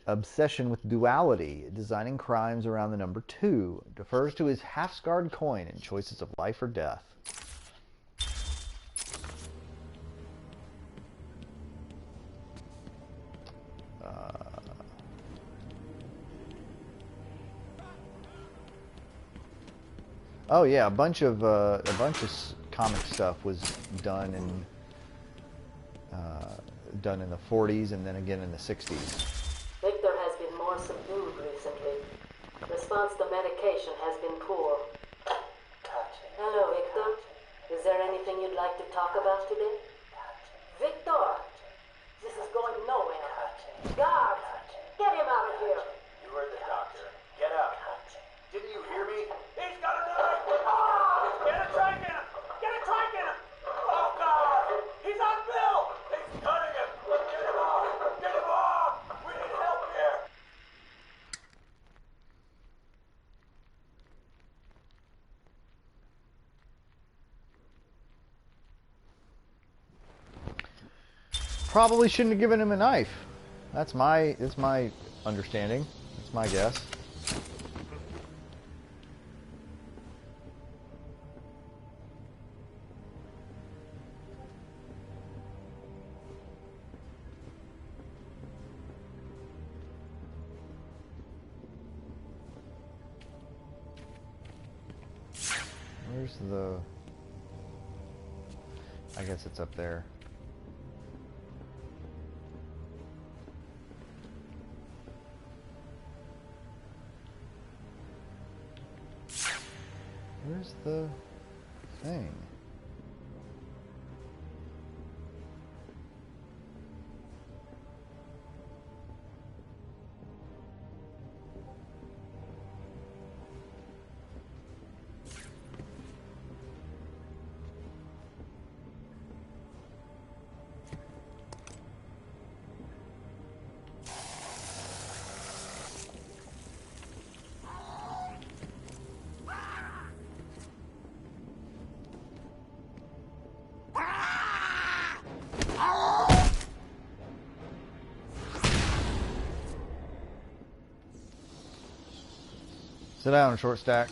obsession with duality, designing crimes around the number 2. Defers to his half-scarred coin in choices of life or death. Oh yeah, a bunch of comic stuff was done in the 40s and then again in the 60s. Victor has been more subdued recently. Response to medication has been poor. Hello, Victor. Is there anything you'd like to talk about today? Victor! This is going nowhere. Guards! Get him out of here! You heard the doctor. Get out. Didn't you hear me? He's got a knife! Ah! Get a trike in him! Get a trike in him! Oh, God! He's on Bill! He's cutting him! Get him off! Get him off! We need help here! Probably shouldn't have given him a knife. That's my understanding. That's my guess. Where's the... I guess it's up there. Where's the thing? Sit down, short stack.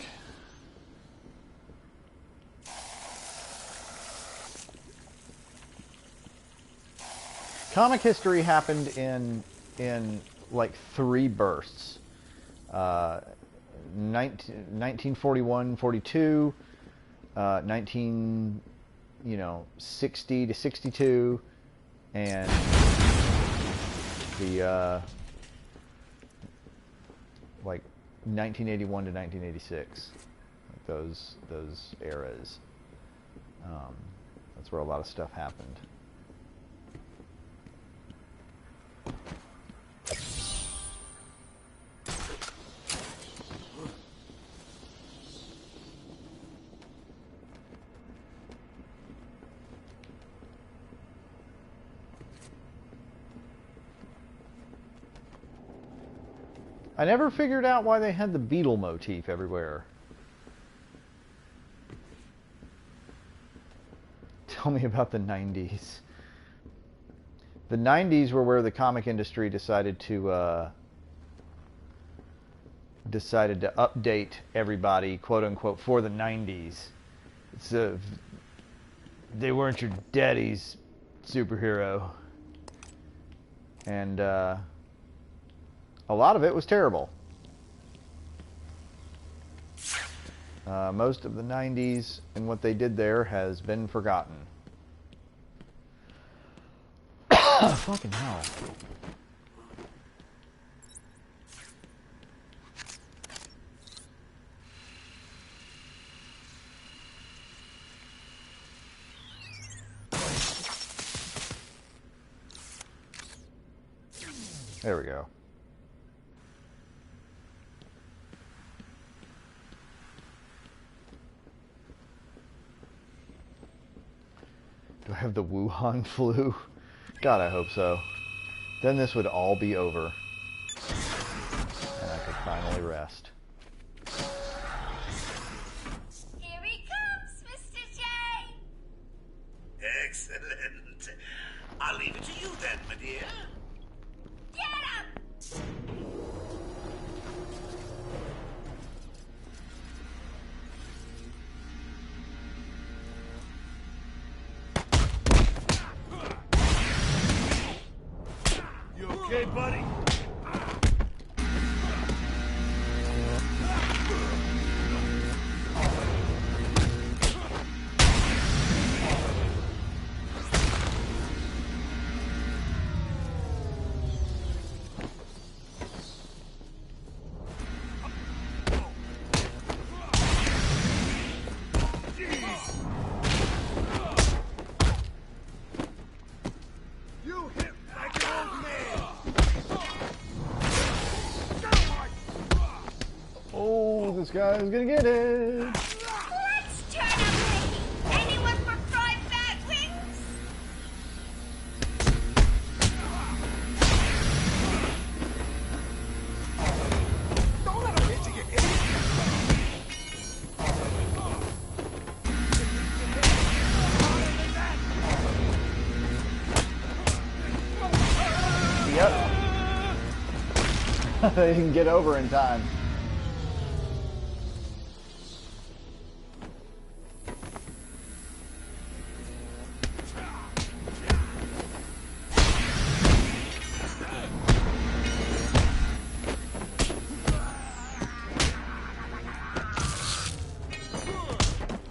Comic history happened in like 3 bursts. 1941, 42, 60 to 62, and the like 1981 to 1986. Like those eras. That's where a lot of stuff happened. I never figured out why they had the beetle motif everywhere. Tell me about the 90s. The 90s were where the comic industry decided to update everybody, quote unquote, for the 90s. It's they weren't your daddy's superhero. And a lot of it was terrible. Most of the 90s and what they did there has been forgotten. Fucking hell. There we go. Do I have the Wuhan flu? God, I hope so. Then this would all be over. And I could finally rest. Here he comes, Mr. J! Excellent. I'll leave it to you then, my dear. Get him! You okay, buddy? You hit like an old man! Oh, this guy's gonna get it. Let's try to make anyone for fried bat wings? Don't let him hit you, you idiot! Yep. They didn't get over in time.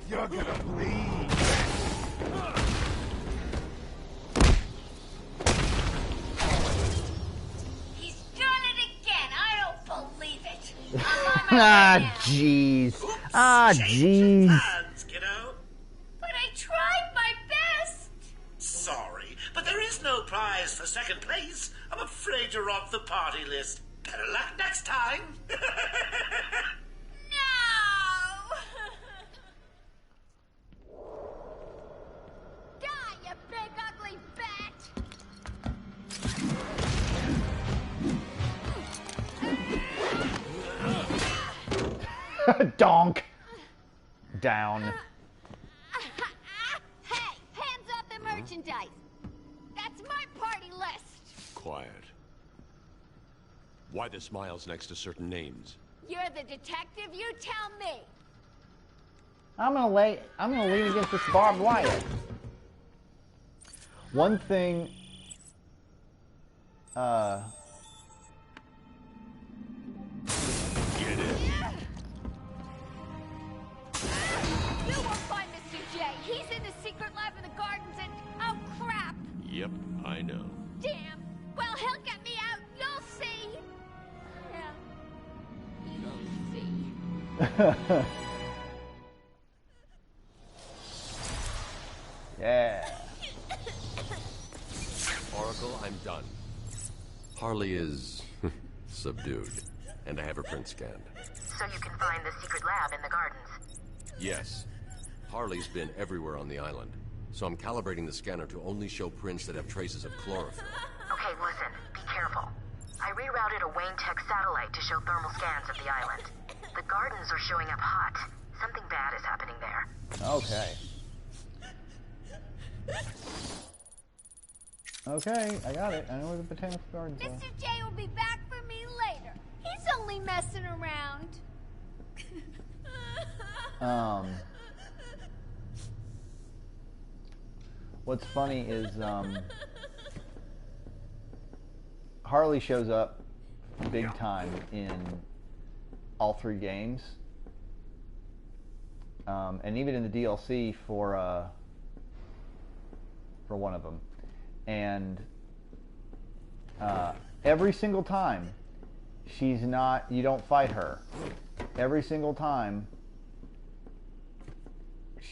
You're gonna bleed. He's done it again. I don't believe it. Ah, jeez. Ah, jeez. Plans, kiddo. But I tried my best. Sorry, but there is no prize for second place. I'm afraid you're off the party list. Better luck next time. No! Die, you big ugly bat! Donk. Down. Hey, hands up the merchandise. That's my party list. Quiet. Why the smiles next to certain names? You're the detective, you tell me. I'm gonna lean against this barbed wire. One thing, Get it. You won't find Mr. J. He's in the secret lab in the gardens and... oh, crap! Yep, I know. Damn. Well, he'll get me out. You'll see. Yeah. You'll see. Yeah. Oracle, I'm done. Harley is subdued, and I have her print scanned. So you can find the secret lab in the gardens. Yes. Harley's been everywhere on the island, so I'm calibrating the scanner to only show prints that have traces of chlorophyll. Okay, listen. Be careful. I rerouted a Wayne Tech satellite to show thermal scans of the island. The gardens are showing up hot. Something bad is happening there. Okay. Okay, I got it. I know where the botanical gardens are. Mr. J will be back for me later. He's only messing around. What's funny is, Harley shows up big time in all three games. And even in the DLC for one of them. And every single time, she's not, you don't fight her. Every single time,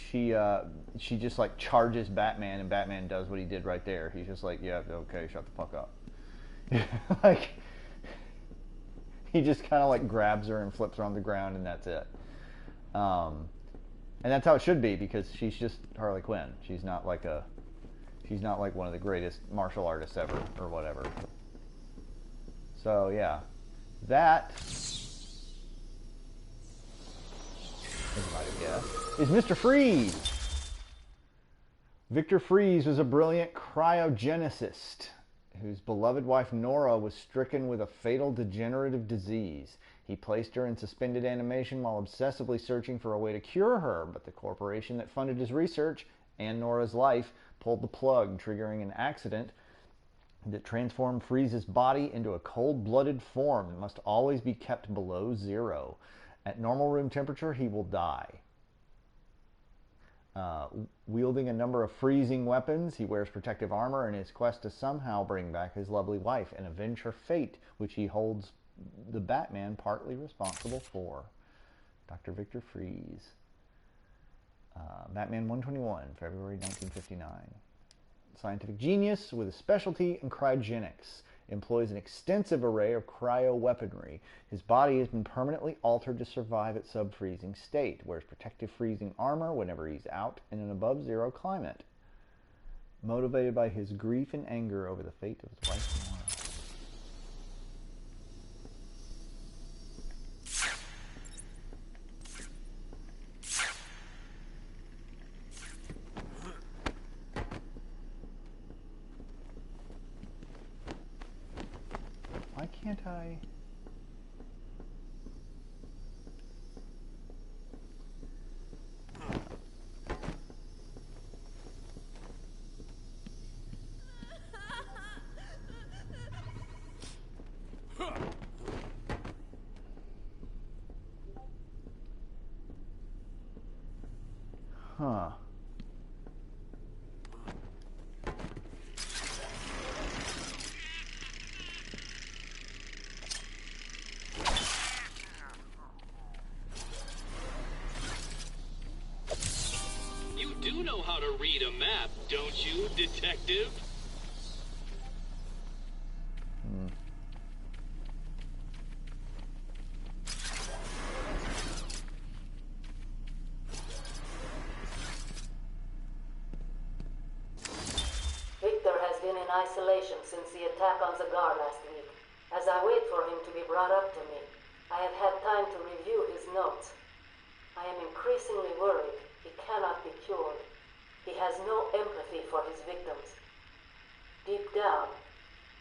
she just like charges Batman, and Batman does what he did right there. He's just like, yeah, okay, shut the fuck up. Like, he just kind of like grabs her and flips her on the ground, and that's it. And that's how it should be, because she's just Harley Quinn. She's not like one of the greatest martial artists ever, or whatever. So yeah, that, as you might have guessed, is Mr. Freeze. Victor Freeze was a brilliant cryogenicist whose beloved wife Nora was stricken with a fatal degenerative disease. He placed her in suspended animation while obsessively searching for a way to cure her, but the corporation that funded his research and Nora's life pulled the plug, triggering an accident that transformed Freeze's body into a cold-blooded form and must always be kept below zero. At normal room temperature, he will die. Wielding a number of freezing weapons, he wears protective armor in his quest to somehow bring back his lovely wife and avenge her fate, which he holds the Batman partly responsible for. Dr. Victor Freeze. Batman 121, February 1959. Scientific genius with a specialty in cryogenics. Employs an extensive array of cryo-weaponry. His body has been permanently altered to survive at sub-freezing state. Wears protective freezing armor whenever he's out in an above-zero climate. Motivated by his grief and anger over the fate of his wife Nora. Why can't I? Huh. You do know how to read a map, don't you, detective? Victor has been in isolation since the attack on Zagar last week. As I wait for him to be brought up to me, I have had time to review his notes. I am increasingly worried he cannot be cured. He has no empathy for his victims. Deep down,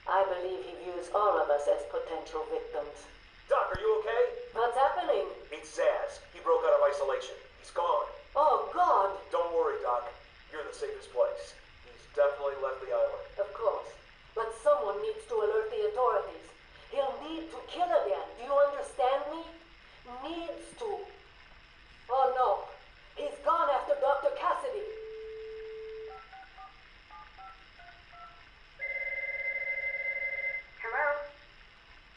I believe he views all of us as potential victims. Doc, are you okay? What's happening? It's Zaz. He broke out of isolation. He's gone. Oh, God. Don't worry, Doc. You're in the safest place. He's definitely left the island. Of course. But someone needs to alert the authorities. He'll need to kill again. Do you understand me? Needs to. Oh, no. He's gone after Dr. Cassidy. Hello?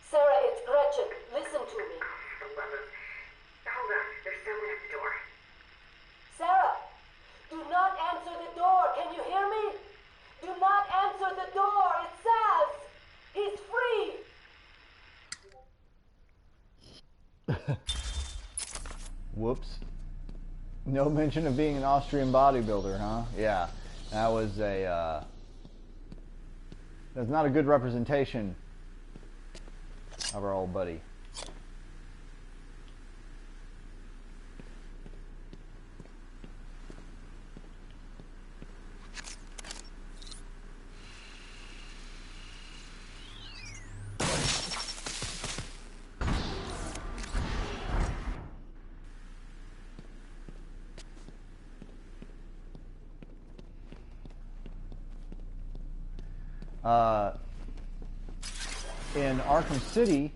Sarah, it's Gretchen. Listen to me. Hold on. There's someone at the door. Sarah, do not answer the door. Can you hear me? Do not answer the door. It's Saz. He's free. Whoops. No mention of being an Austrian bodybuilder, huh? Yeah, that was a, that's not a good representation of our old buddy. In Arkham City,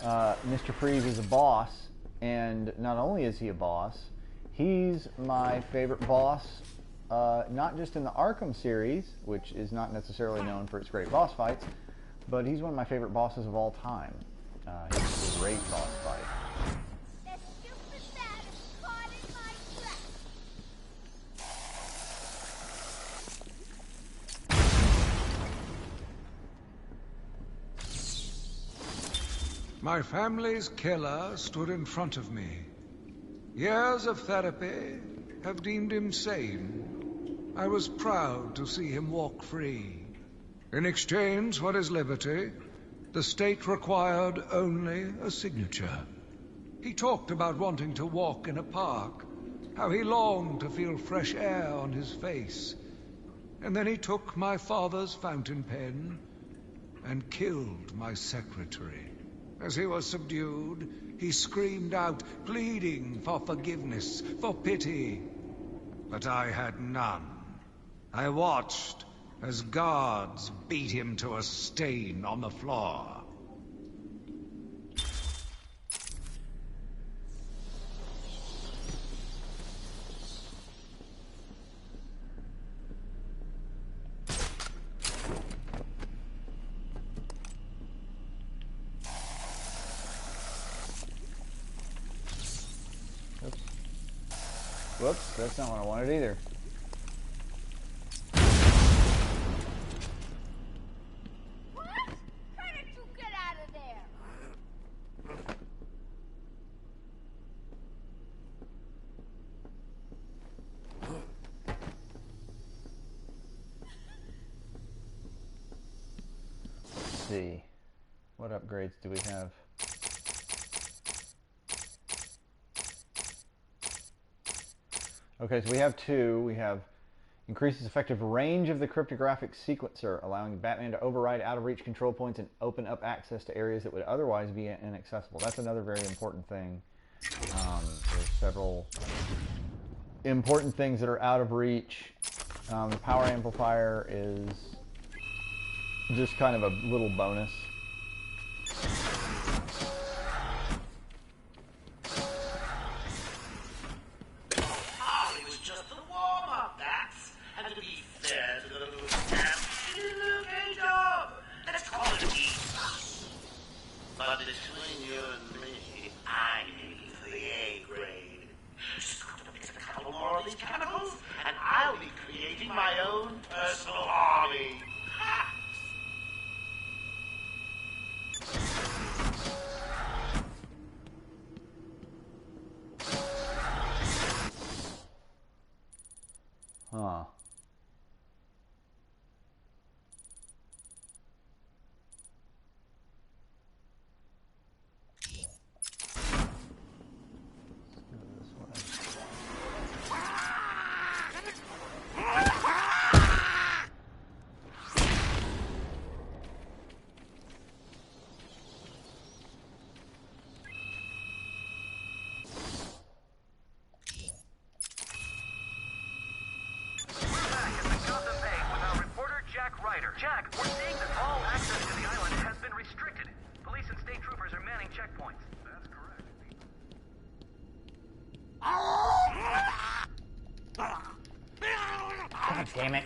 Mr. Freeze is a boss, and not only is he a boss, he's my favorite boss, not just in the Arkham series, which is not necessarily known for its great boss fights, but he's one of my favorite bosses of all time. He's a great boss fight. My family's killer stood in front of me. Years of therapy have deemed him sane. I was proud to see him walk free. In exchange for his liberty, the state required only a signature. He talked about wanting to walk in a park, how he longed to feel fresh air on his face. And then he took my father's fountain pen and killed my secretary. As he was subdued, he screamed out, pleading for forgiveness, for pity. But I had none. I watched as guards beat him to a stain on the floor. Whoops, that's not what I wanted either. What? How did you get out of there? Let's see. What upgrades do we have? Okay, so we have two. We have increases effective range of the cryptographic sequencer, allowing Batman to override out-of-reach control points and open up access to areas that would otherwise be inaccessible. That's another very important thing. There's several important things that are out of reach. The power amplifier is just kind of a little bonus. But between you and me, I need for the A grade. Just got to mix a couple more of these chemicals, and I'll be creating my own personal army. Sib-Mariner. Jack, we're seeing that all access to the island has been restricted. Police and state troopers are manning checkpoints. That's correct. God damn it.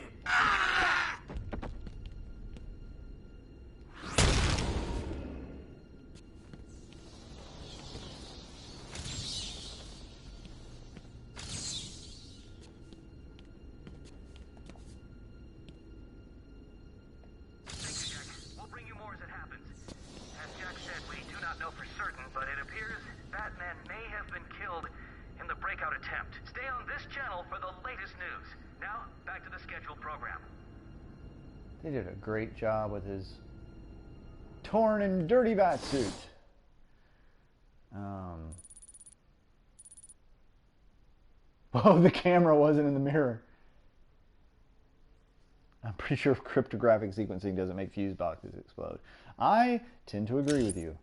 They did a great job with his torn and dirty batsuit. Oh, the camera wasn't in the mirror. I'm pretty sure cryptographic sequencing doesn't make fuse boxes explode. I tend to agree with you.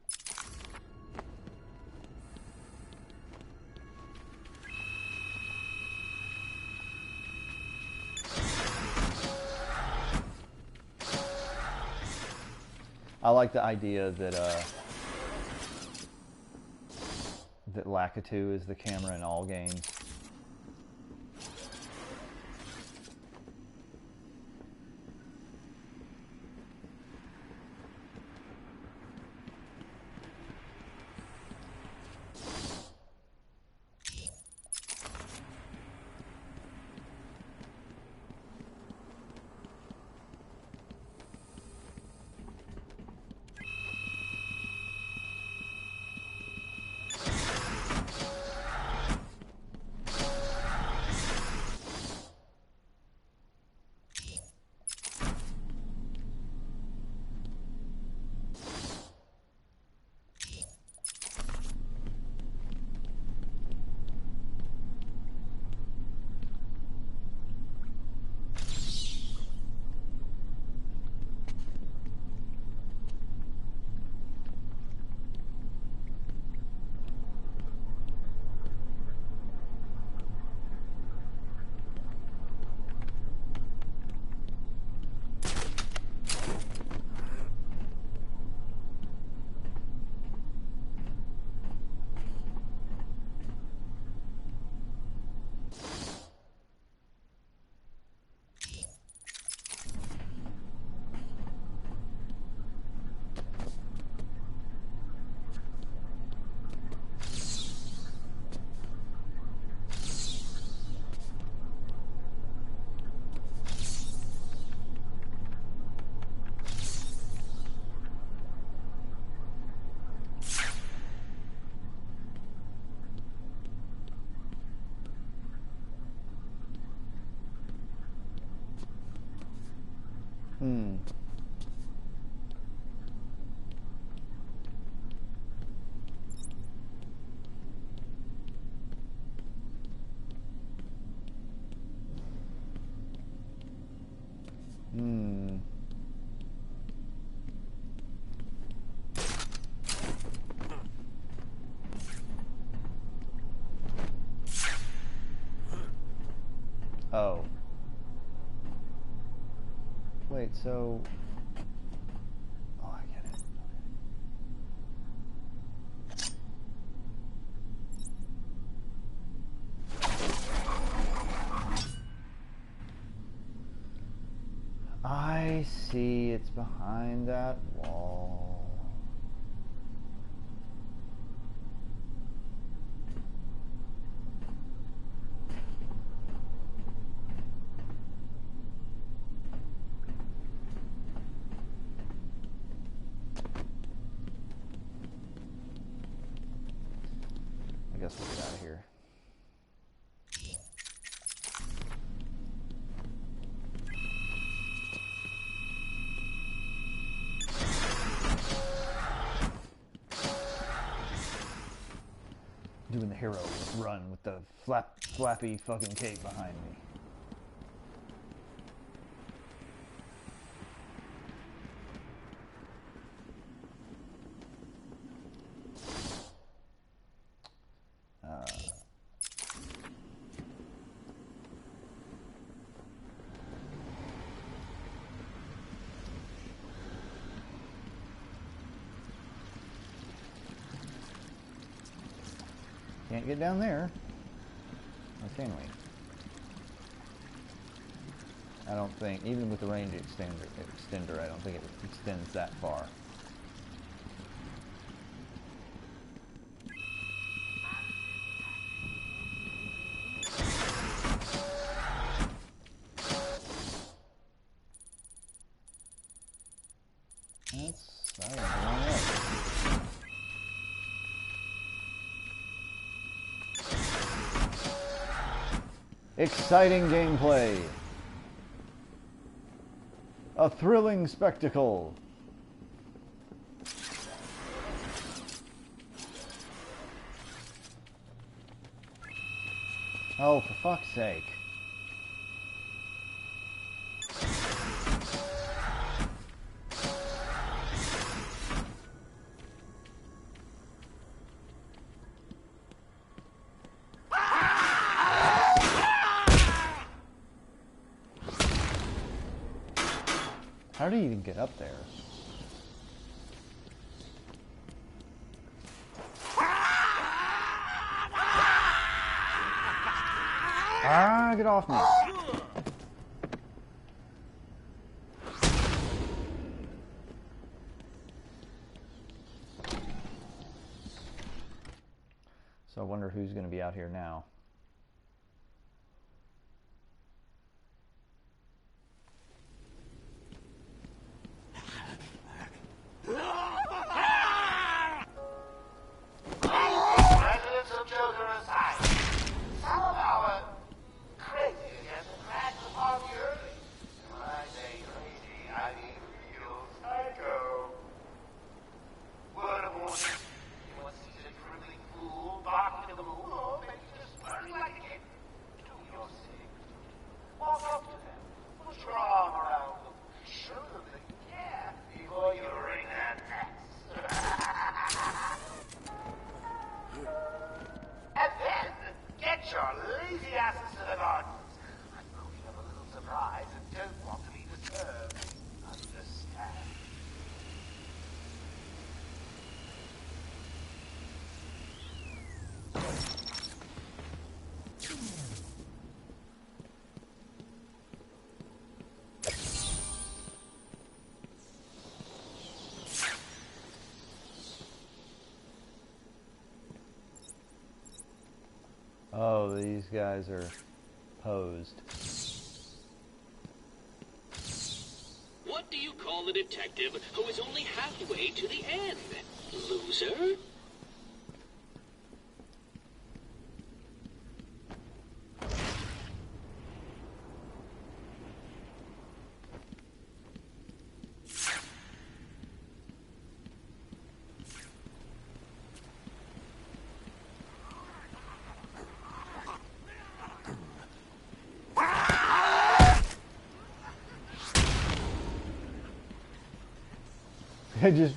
I like the idea that that Lakitu is the camera in all games. Oh. Wait, so... Oh, I get it. I see, it's behind that wall. I guess we'll get out of here. Doing the hero run with the flappy fucking cape behind me. Can't get down there. Or can we? I don't think, even with the range extender, I don't think it extends that far. Exciting gameplay. A thrilling spectacle. Oh, for fuck's sake. How do you even get up there? Ah, get off me. So I wonder who's going to be out here now. Residents of Joker aside, some of our craziness cracks upon the early. And when I say crazy, I mean real psycho. Word of warning, you want to see a dribbling fool barking at the moon, or maybe just burning like a kid? Do your thing. Walk up to them, put your arm around them, show them that you care before you wring their necks. And then, get your lazy asses to the gardens. I know you have a little surprise and don't want to be disturbed. Understand? Oh, these guys are posed. What do you call a detective who is only halfway to the end? Loser? I just...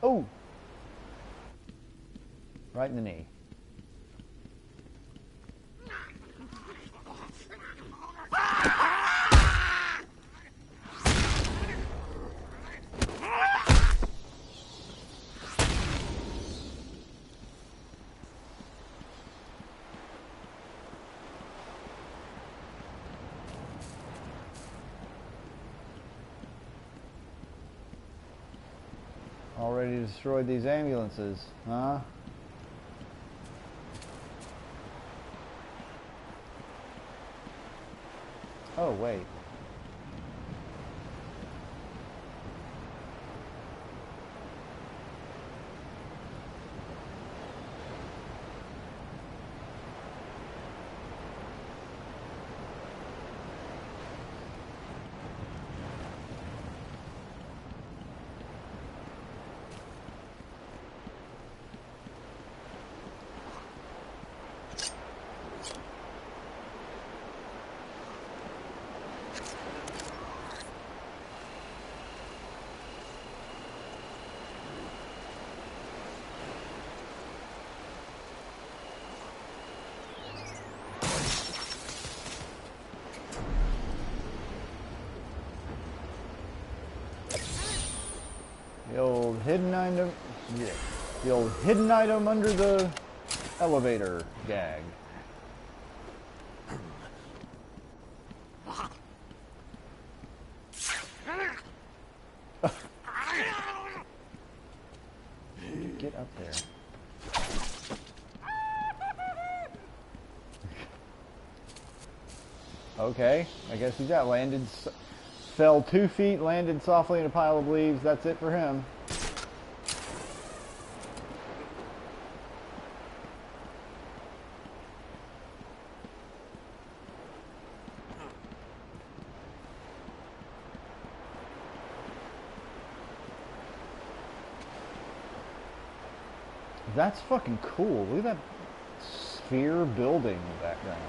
Oh! Right in the knee. Already destroyed these ambulances, huh? Oh, wait. The old hidden item. Yeah. The old hidden item under the elevator gag. Get up there. Okay, I guess he's that landed. Fell 2 feet, landed softly in a pile of leaves. That's it for him. That's fucking cool. Look at that sphere building in the background.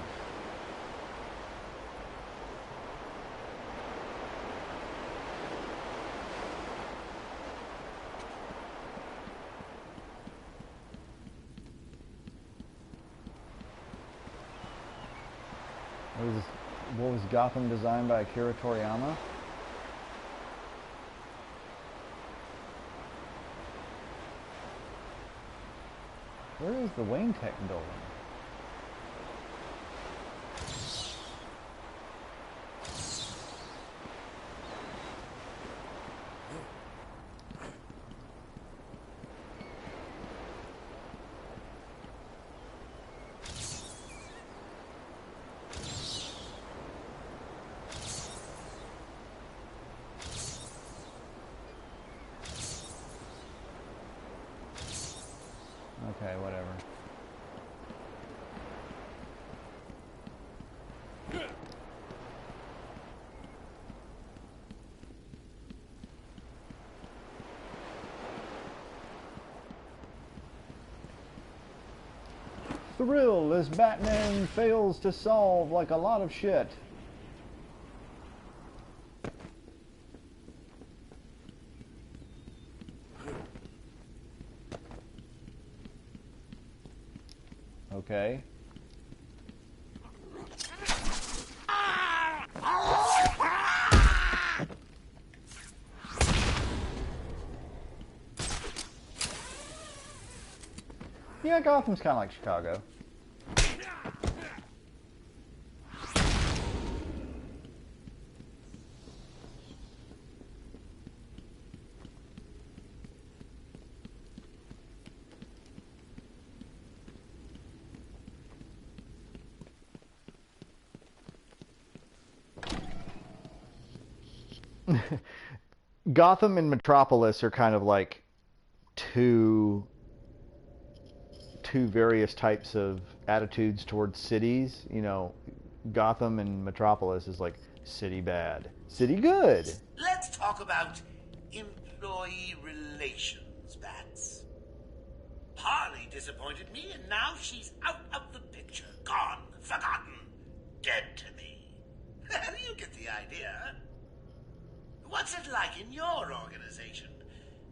What was Gotham designed by Akira Toriyama? Where is the Wayne Tech building? Okay, whatever. Thrill as Batman fails to solve like a lot of shit. Okay. Yeah, Gotham's kind of like Chicago. Gotham and Metropolis are kind of like two various types of attitudes towards cities. You know, Gotham and Metropolis is like city bad, city good. Let's talk about employee relations, Bats. Harley disappointed me, and now she's out of the picture. Gone, forgotten, dead to me. You get the idea. What's it like in your organization?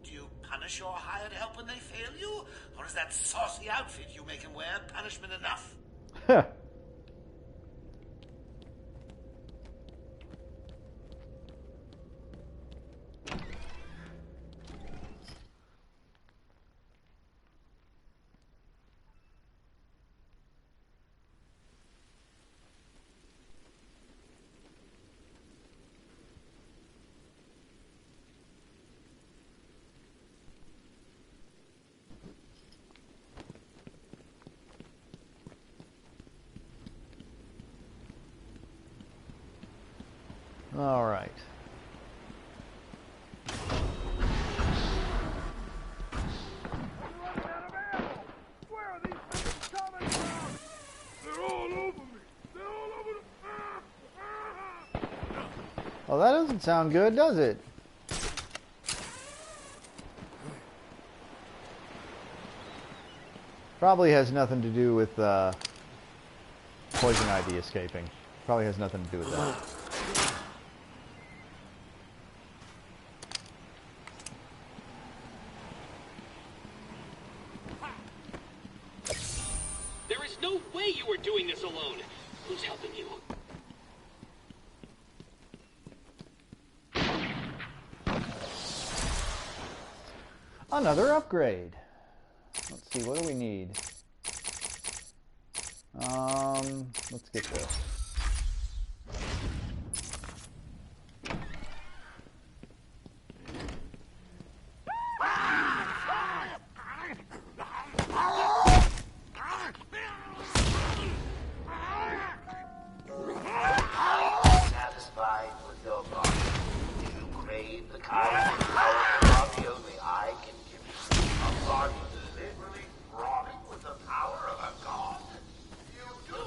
Do you punish your hired help when they fail you? Or is that saucy outfit you make them wear punishment enough? All right. Where are these things coming from? They're all over me. They're all over the... Well, that doesn't sound good, does it? Probably has nothing to do with Poison Ivy escaping. Probably has nothing to do with that. There is no way you were doing this alone. Who's helping you? Another upgrade. Let's see, what do we need? Let's get this. Satisfied with your body. You crave the kind of powerful body only I can give you. A body deliberately throbbing with the power of a god. You do?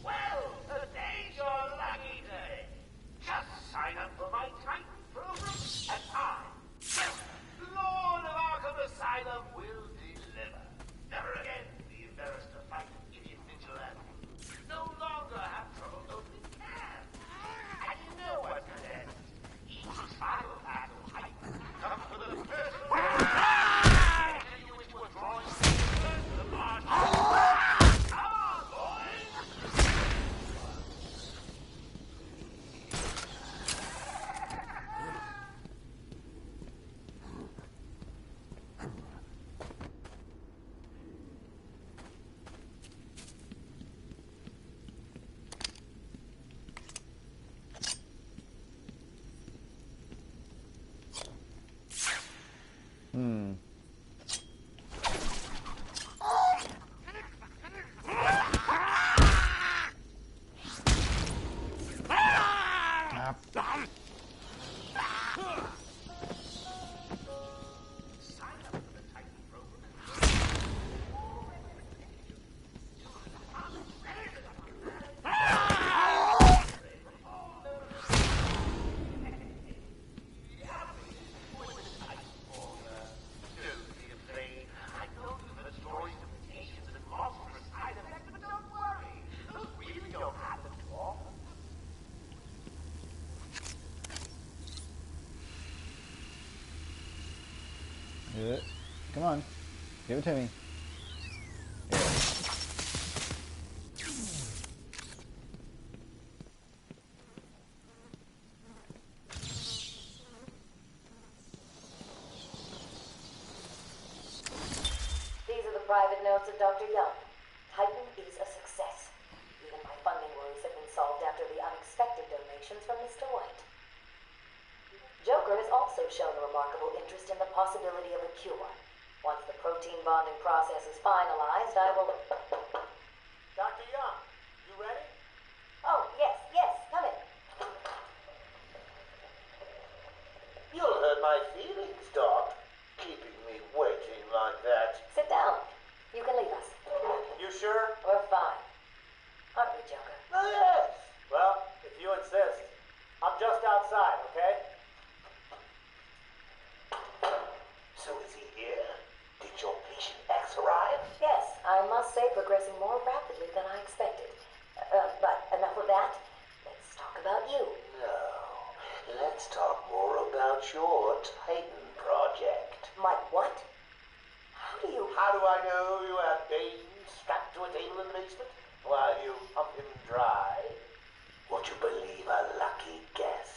Well, today's your lucky day. Just sign up for my Titan program, and I, Lord of Arkham Asylum, will deliver. Never again be embarrassed to fight an idiot vigilante. No longer have trouble opening cans. And you know what's next. Each psychopath of Titan comes with a personal and you into a drawing the march. Come on, boys! Do it. Come on. Give it to me. These are the private notes of Dr. Young. Titan is a success. Even my funding worries have been solved after the unexpected donations from Mr. White. Joker has also shown a remarkable interest in the possibility of a cure. Once the protein bonding process is finalized, I will... Dr. Young, you ready? Oh, yes, come in. You'll hurt my feelings, Doc. Keeping me waiting like that. Sit down. You can leave us. You sure? We're fine. Aren't we, Joker? Oh, yes. Well, if you insist. I'm just outside, okay? So is he here? Did your patient X arrive? Yes, I must say progressing more rapidly than I expected. But enough of that. Let's talk about you. No. Let's talk more about your Titan project. My what? How do I know you have Bane strapped to a table in the basement while you pump him dry? Would you believe a lucky guess?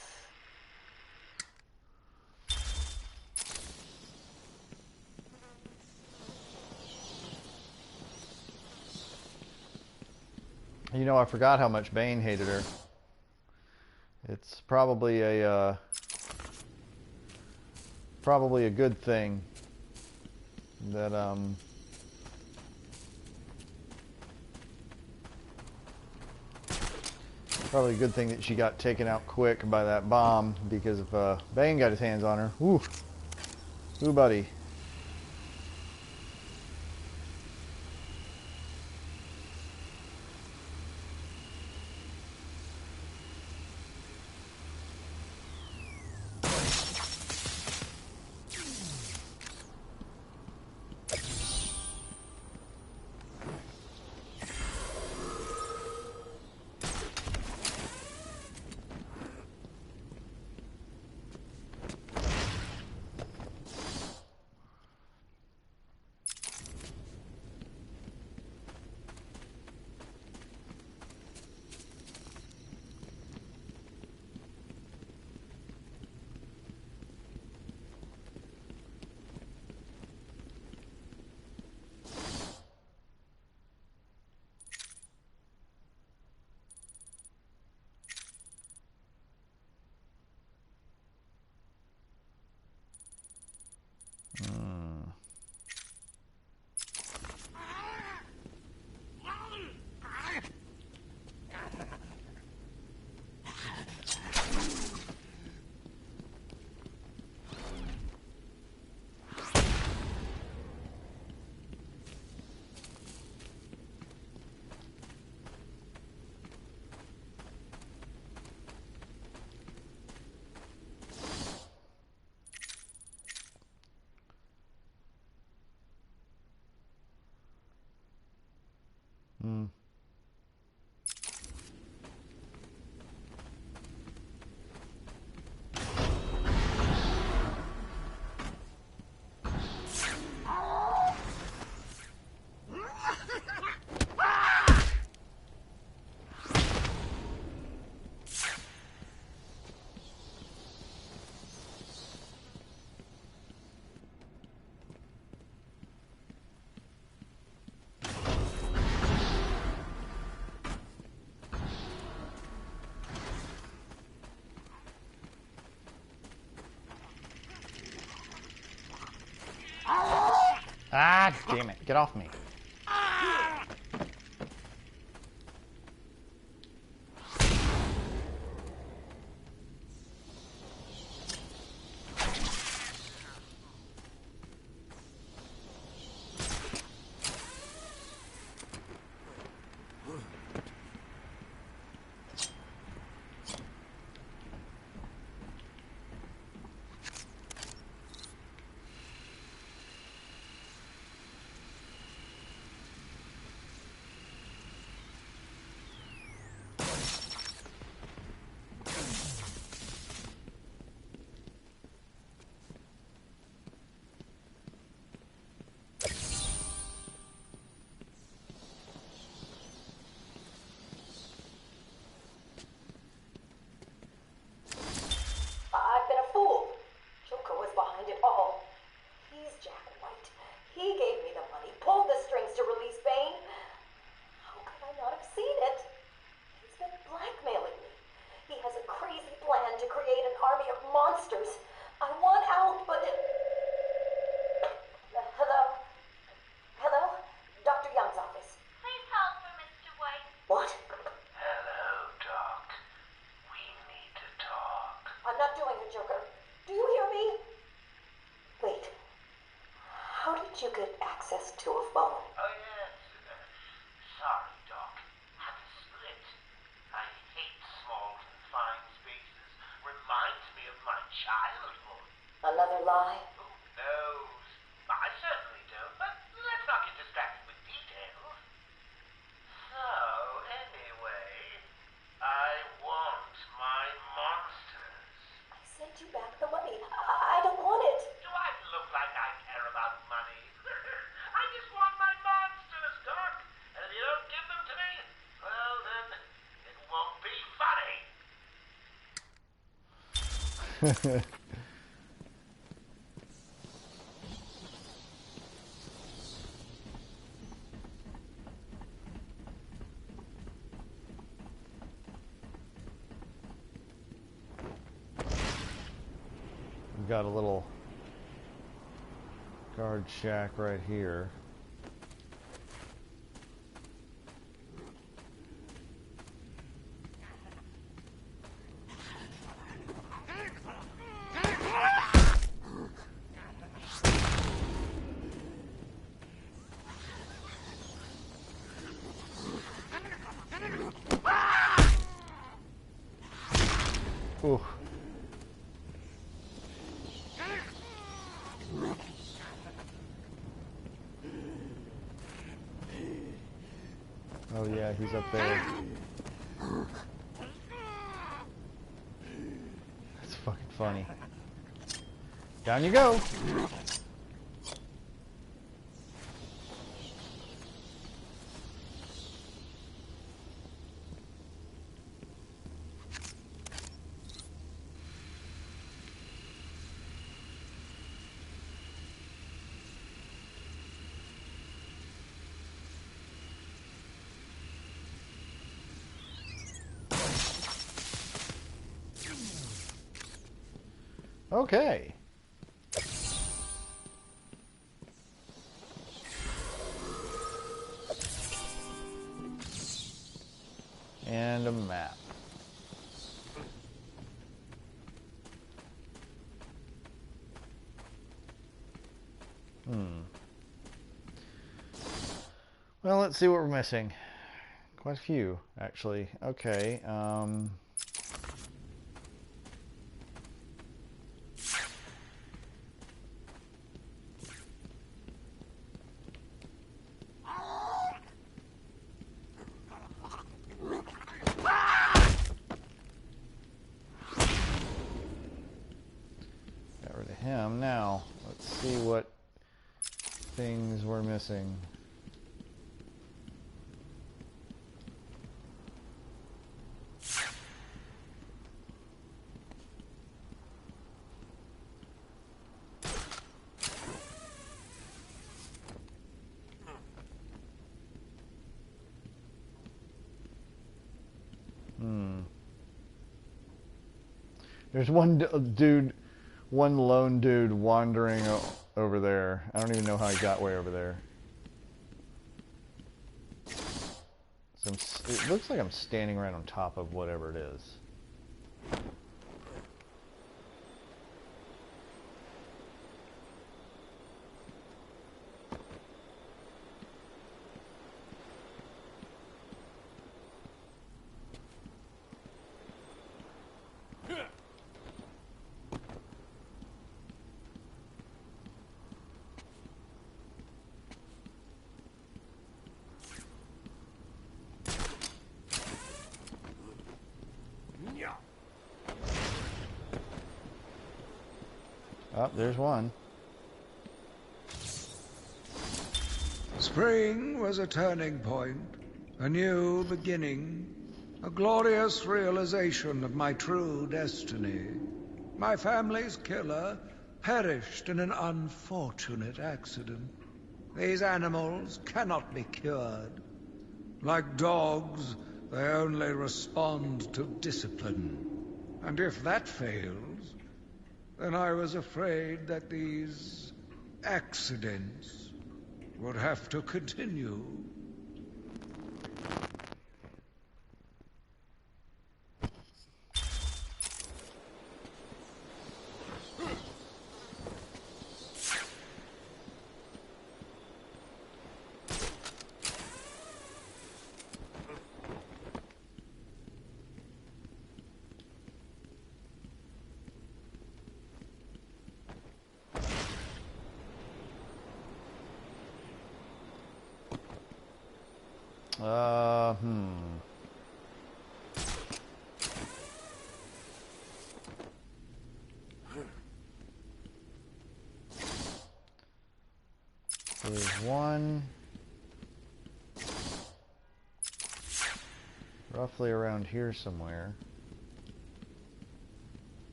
You know, I forgot how much Bane hated her. It's probably a good thing that probably a good thing that she got taken out quick by that bomb, because if Bane got his hands on her, ooh, buddy. God damn it. Get off me. I've been a fool. Joker was behind it all. He's Jack White. He gave me the money, pulled the strings to release Bane. How could I not have seen it? He's been blackmailing me. He has a crazy plan to create an army of monsters. I want out, but... Hello? Hello? Dr. Young's office. Please hold for Mr. White. What? Hello, Doc. We need to talk. I'm not doing it, Joker. Do you hear me? Wait. How did you get access to a phone? Oh, yes. Sorry, Doc. Had to split. I hate small, confined spaces. Reminds me of my childhood. Another lie? Who knows? I certainly don't, but let's not get distracted with details. So, anyway, I want my monsters. I sent you back the money. I don't want it. Do I look like I care about money? I just want my monsters, Doc. And if you don't give them to me, well, then it won't be funny. We've got a little guard shack right here. Ooh. Oh yeah, he's up there. That's fucking funny. Down you go. Okay. And a map. Well, let's see what we're missing. Quite a few, actually. Okay, got rid of him. Now, let's see what things we're missing. There's one dude, one lone dude wandering over there. I don't even know how he got way over there. So it looks like I'm standing right on top of whatever it is. Oh, there's one. Spring was a turning point, a new beginning, a glorious realization of my true destiny. My family's killer perished in an unfortunate accident. These animals cannot be cured. Like dogs, they only respond to discipline. And if that fails, then I was afraid that these accidents would have to continue. There's one roughly around here somewhere.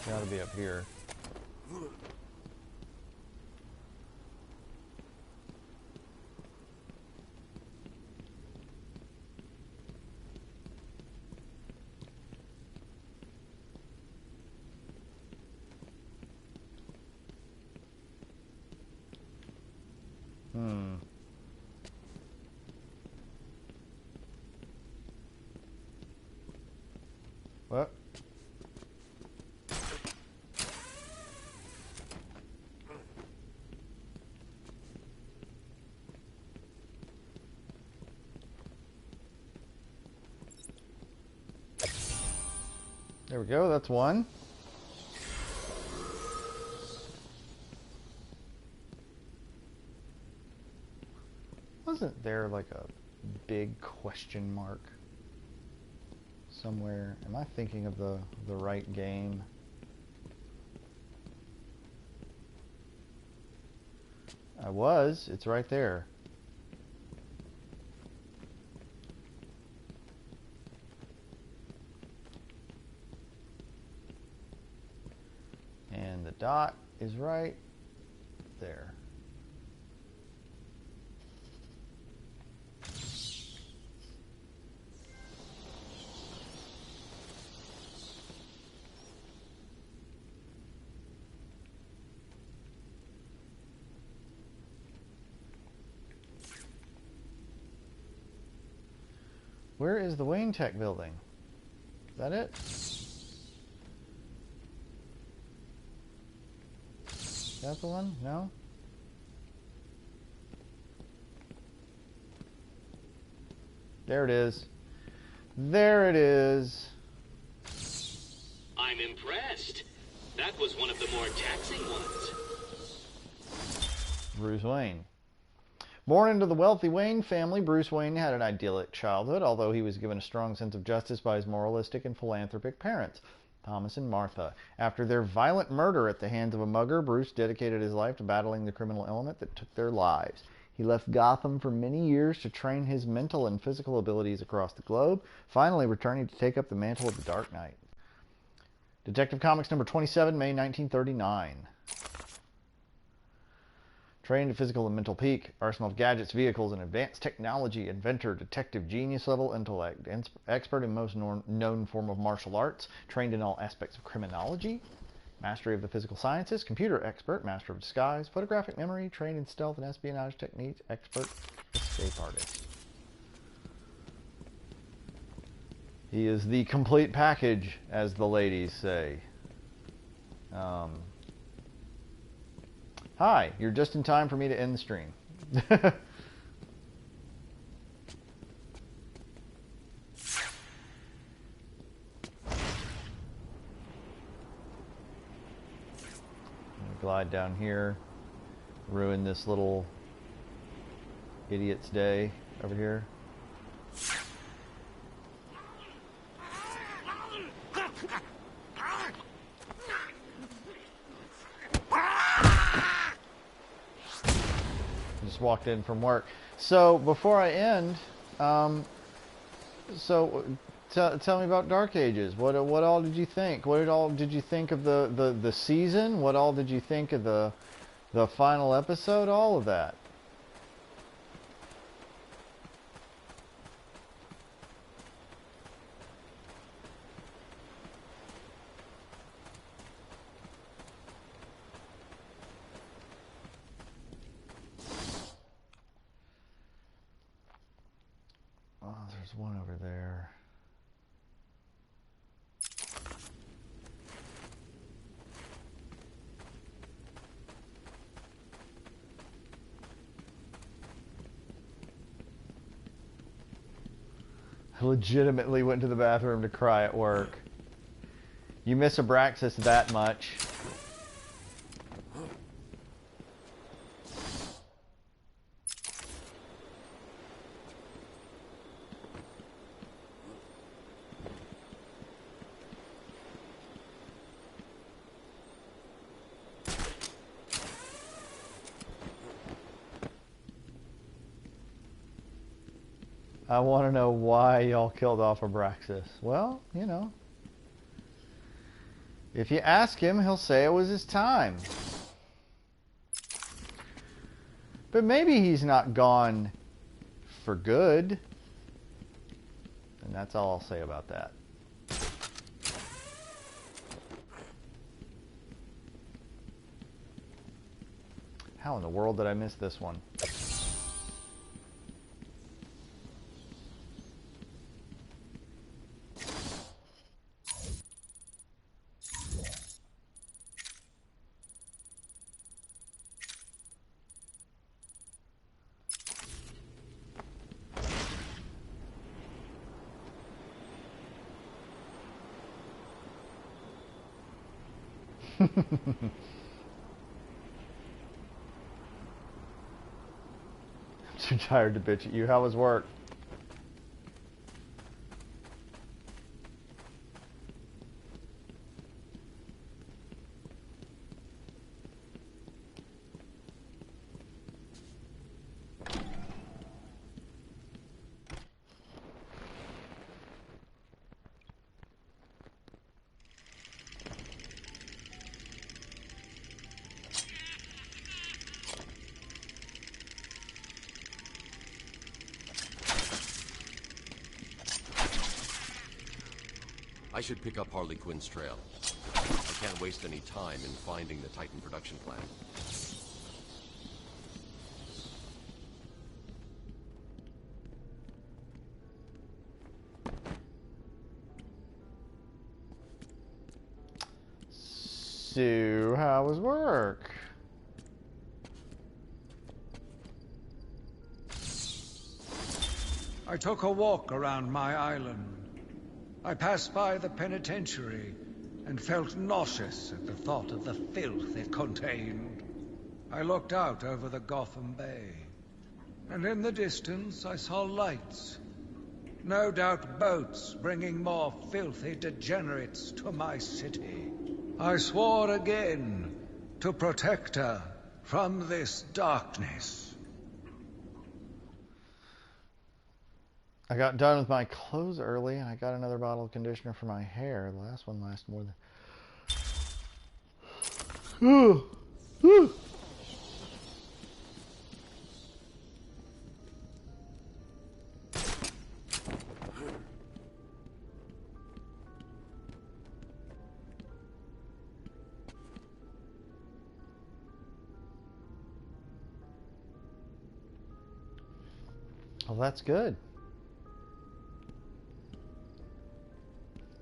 Gotta be up here. What? There we go, that's one. Wasn't there like a big question mark somewhere? Am I thinking of the right game? I was. It's right there. And the dot is right there. Where is the Wayne Tech building? Is that it? Is that the one? No? There it is. There it is. I'm impressed. That was one of the more taxing ones. Bruce Wayne. Born into the wealthy Wayne family, Bruce Wayne had an idyllic childhood, although he was given a strong sense of justice by his moralistic and philanthropic parents, Thomas and Martha. After their violent murder at the hands of a mugger, Bruce dedicated his life to battling the criminal element that took their lives. He left Gotham for many years to train his mental and physical abilities across the globe, finally returning to take up the mantle of the Dark Knight. Detective Comics number 27, May 1939. Trained at physical and mental peak, arsenal of gadgets, vehicles, and advanced technology, inventor, detective, genius-level intellect, expert in most known form of martial arts, trained in all aspects of criminology, Mastery of the physical sciences, computer expert, master of disguise, photographic memory, trained in stealth and espionage techniques, expert, escape artist. He is the complete package, as the ladies say. Hi, you're just in time for me to end the stream. Glide down here, ruin this little idiot's day over here. Just walked in from work. So before I end, tell me about Dark Ages. What all did you think? What all did you think of the season? What all did you think of the final episode? All of that. Oh, there's one over there. I legitimately went to the bathroom to cry at work. You miss Abraxas that much. I want to know why y'all killed off Abraxas. Well, you know. If you ask him, he'll say it was his time. But maybe he's not gone for good. And that's all I'll say about that. How in the world did I miss this one? I'm too tired to bitch at you. How was work? I should pick up Harley Quinn's trail. I can't waste any time in finding the Titan production plan. So, how was work? I took a walk around my island. I passed by the penitentiary and felt nauseous at the thought of the filth it contained. I looked out over the Gotham Bay, and in the distance I saw lights. No doubt boats bringing more filthy degenerates to my city. I swore again to protect her from this darkness. I got done with my clothes early, and I got another bottle of conditioner for my hair. The last one lasted more than... Well, that's good.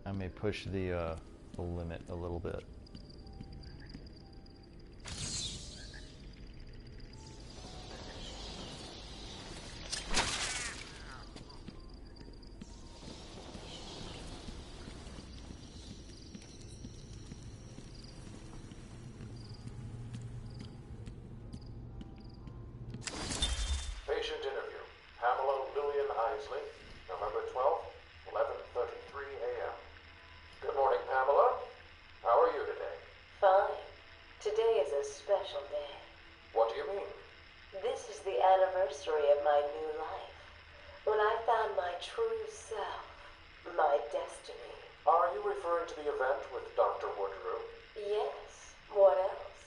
I may push the limit a little bit. Patient interview. Pamela Lillian Isley, November 12th, 11:33 a.m. Good morning, Pamela. How are you today? Fine. Today is a special day. What do you mean? This is the anniversary of my new life. When I found my true self, my destiny. Are you referring to the event with Dr. Woodrow? Yes. What else?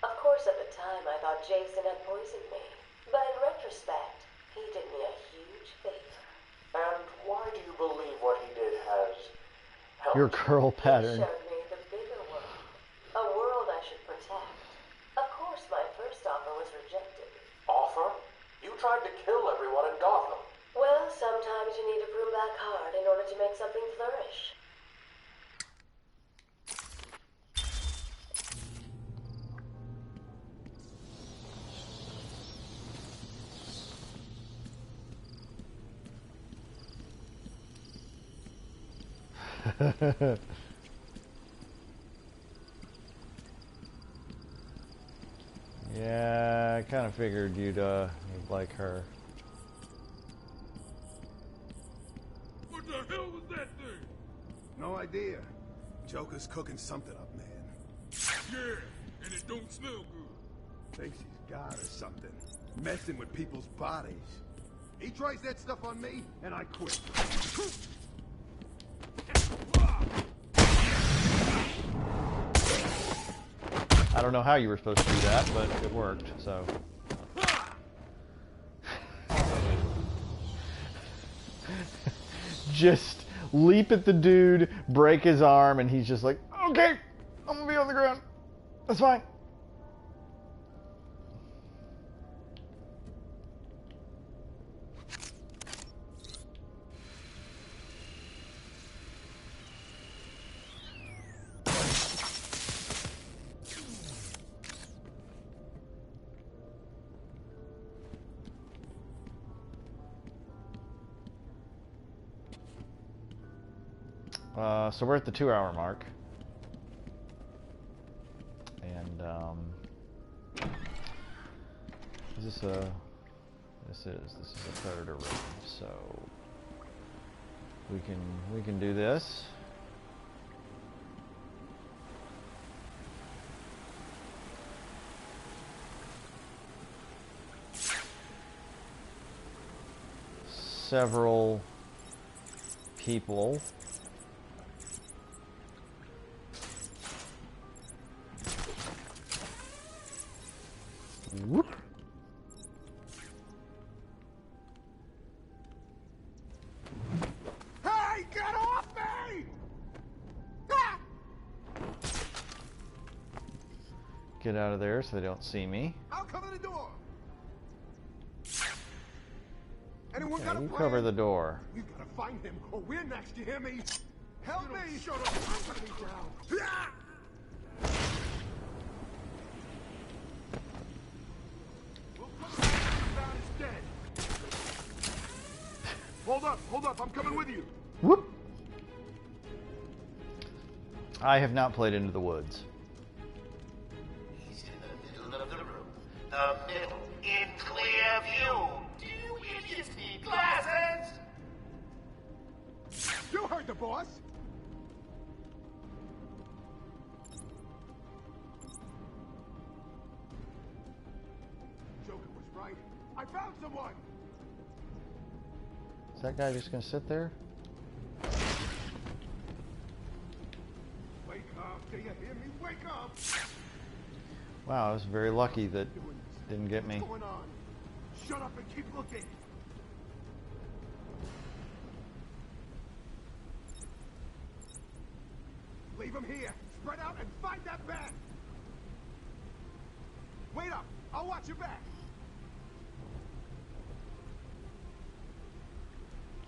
Of course, at the time, I thought Jason had poisoned me. But in retrospect, he did me a huge favor. And why do you believe what he did has helped? Your curl pattern. He showed me the bigger world. A world I should protect. Of course, my first offer was rejected. Offer? You tried to kill everyone in Gotham. Well, sometimes you need to prune back hard in order to make something flourish. Yeah, I kind of figured you'd like her. What the hell was that thing? No idea. Joker's cooking something up, man. Yeah, and it don't smell good. Thinks he's God or something. Messing with people's bodies. He tries that stuff on me, and I quit. I don't know how you were supposed to do that, but it worked, so. Just leap at the dude, break his arm, and he's just like, okay, I'm gonna be on the ground. That's fine. So we're at the 2-hour mark, and is this a? This is a predator room, so we can do this. Several people. Whoop. Hey, get off me! Ah! Get out of there so they don't see me. I'll cover the door. Anyone Okay, got a you plan? cover the door. We've got to find him, or we're next. You hear me? Help me! Shut up! I'm gonna be down. Ah! Hold up, I'm coming with you. Whoop. I have not played Into the Woods. He's in the middle of the room. The middle, in clear view. Do you idiots need glasses? You heard the boss. Joker was right. I found someone. Is that guy just gonna sit there? Wake up, do you hear me? Wake up! Wow, I was very lucky that didn't get me. What's going on? Shut up and keep looking. Leave him here. Spread out and find that bat. Wait up. I'll watch your back.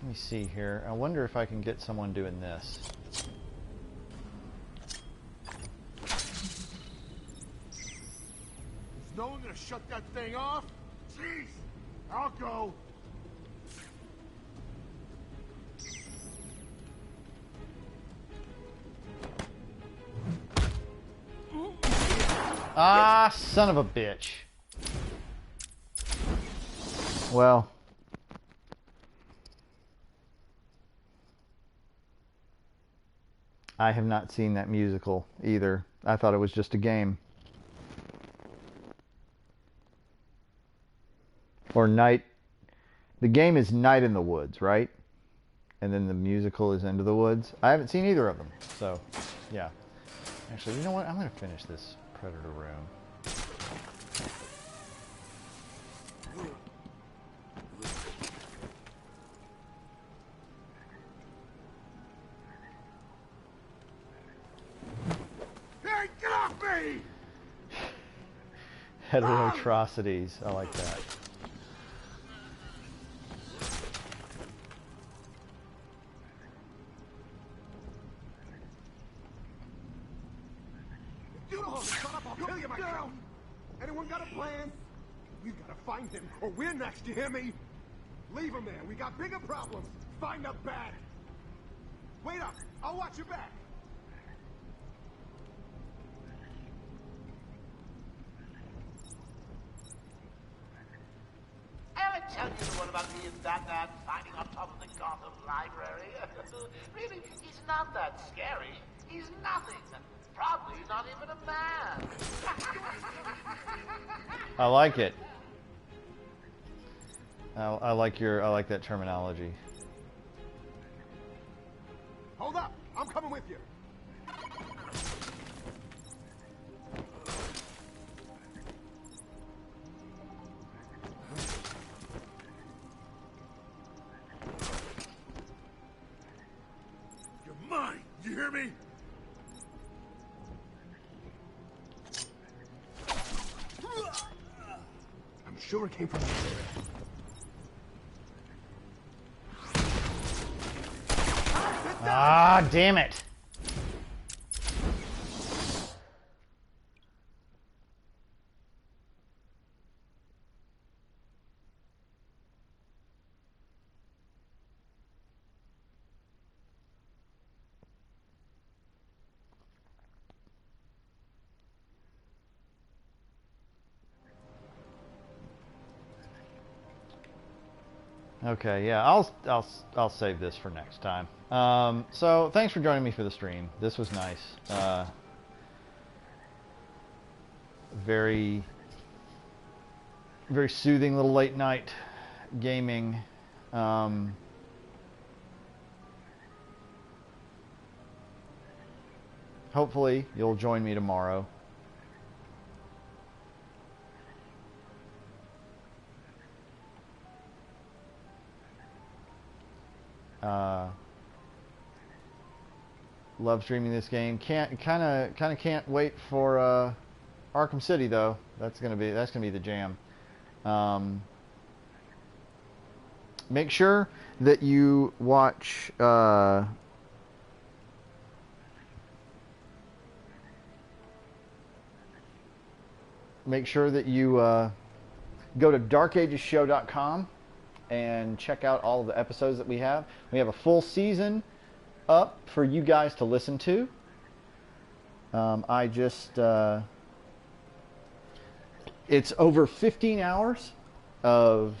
Let me see here. I wonder if I can get someone doing this. Is no one gonna shut that thing off? Jeez! I'll go. Ah, son of a bitch. Well. I have not seen that musical either. I thought it was just a game. Or Night. The game is Night in the Woods, right? And then the musical is Into the Woods. I haven't seen either of them. So, yeah. Actually, you know what? I'm going to finish this Predator room. Hey, get off me! Heteroatrocities. I like that. Anyone got a plan? We've got to find him, or we're next, you hear me? Leave him there. We got bigger problems. Find the bat. Wait up. I'll watch your back. Ever tell you the one about me and that fighting on top of the Gotham Library? Really, he's not that scary. He's nothing. Probably not even a man. I like it. I like that terminology. Hold up. I'm coming with you. You're mine. You hear me? I'm sure it came from this area. Ah, damn it. Okay, yeah, I'll save this for next time. So thanks for joining me for the stream. This was nice. Very soothing little late night gaming. Hopefully you'll join me tomorrow. Love streaming this game. Kind of can't wait for Arkham City though. That's gonna be the jam. Make sure that you watch. Make sure that you go to darkageshow.com and check out all of the episodes that we have. We have a full season up for you guys to listen to. It's over 15 hours of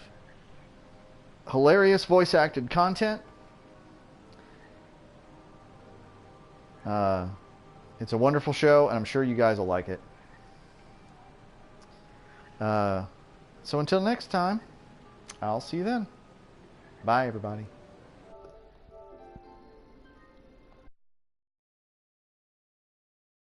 hilarious voice acted content. It's a wonderful show, and I'm sure you guys will like it. So until next time, I'll see you then. Bye, everybody.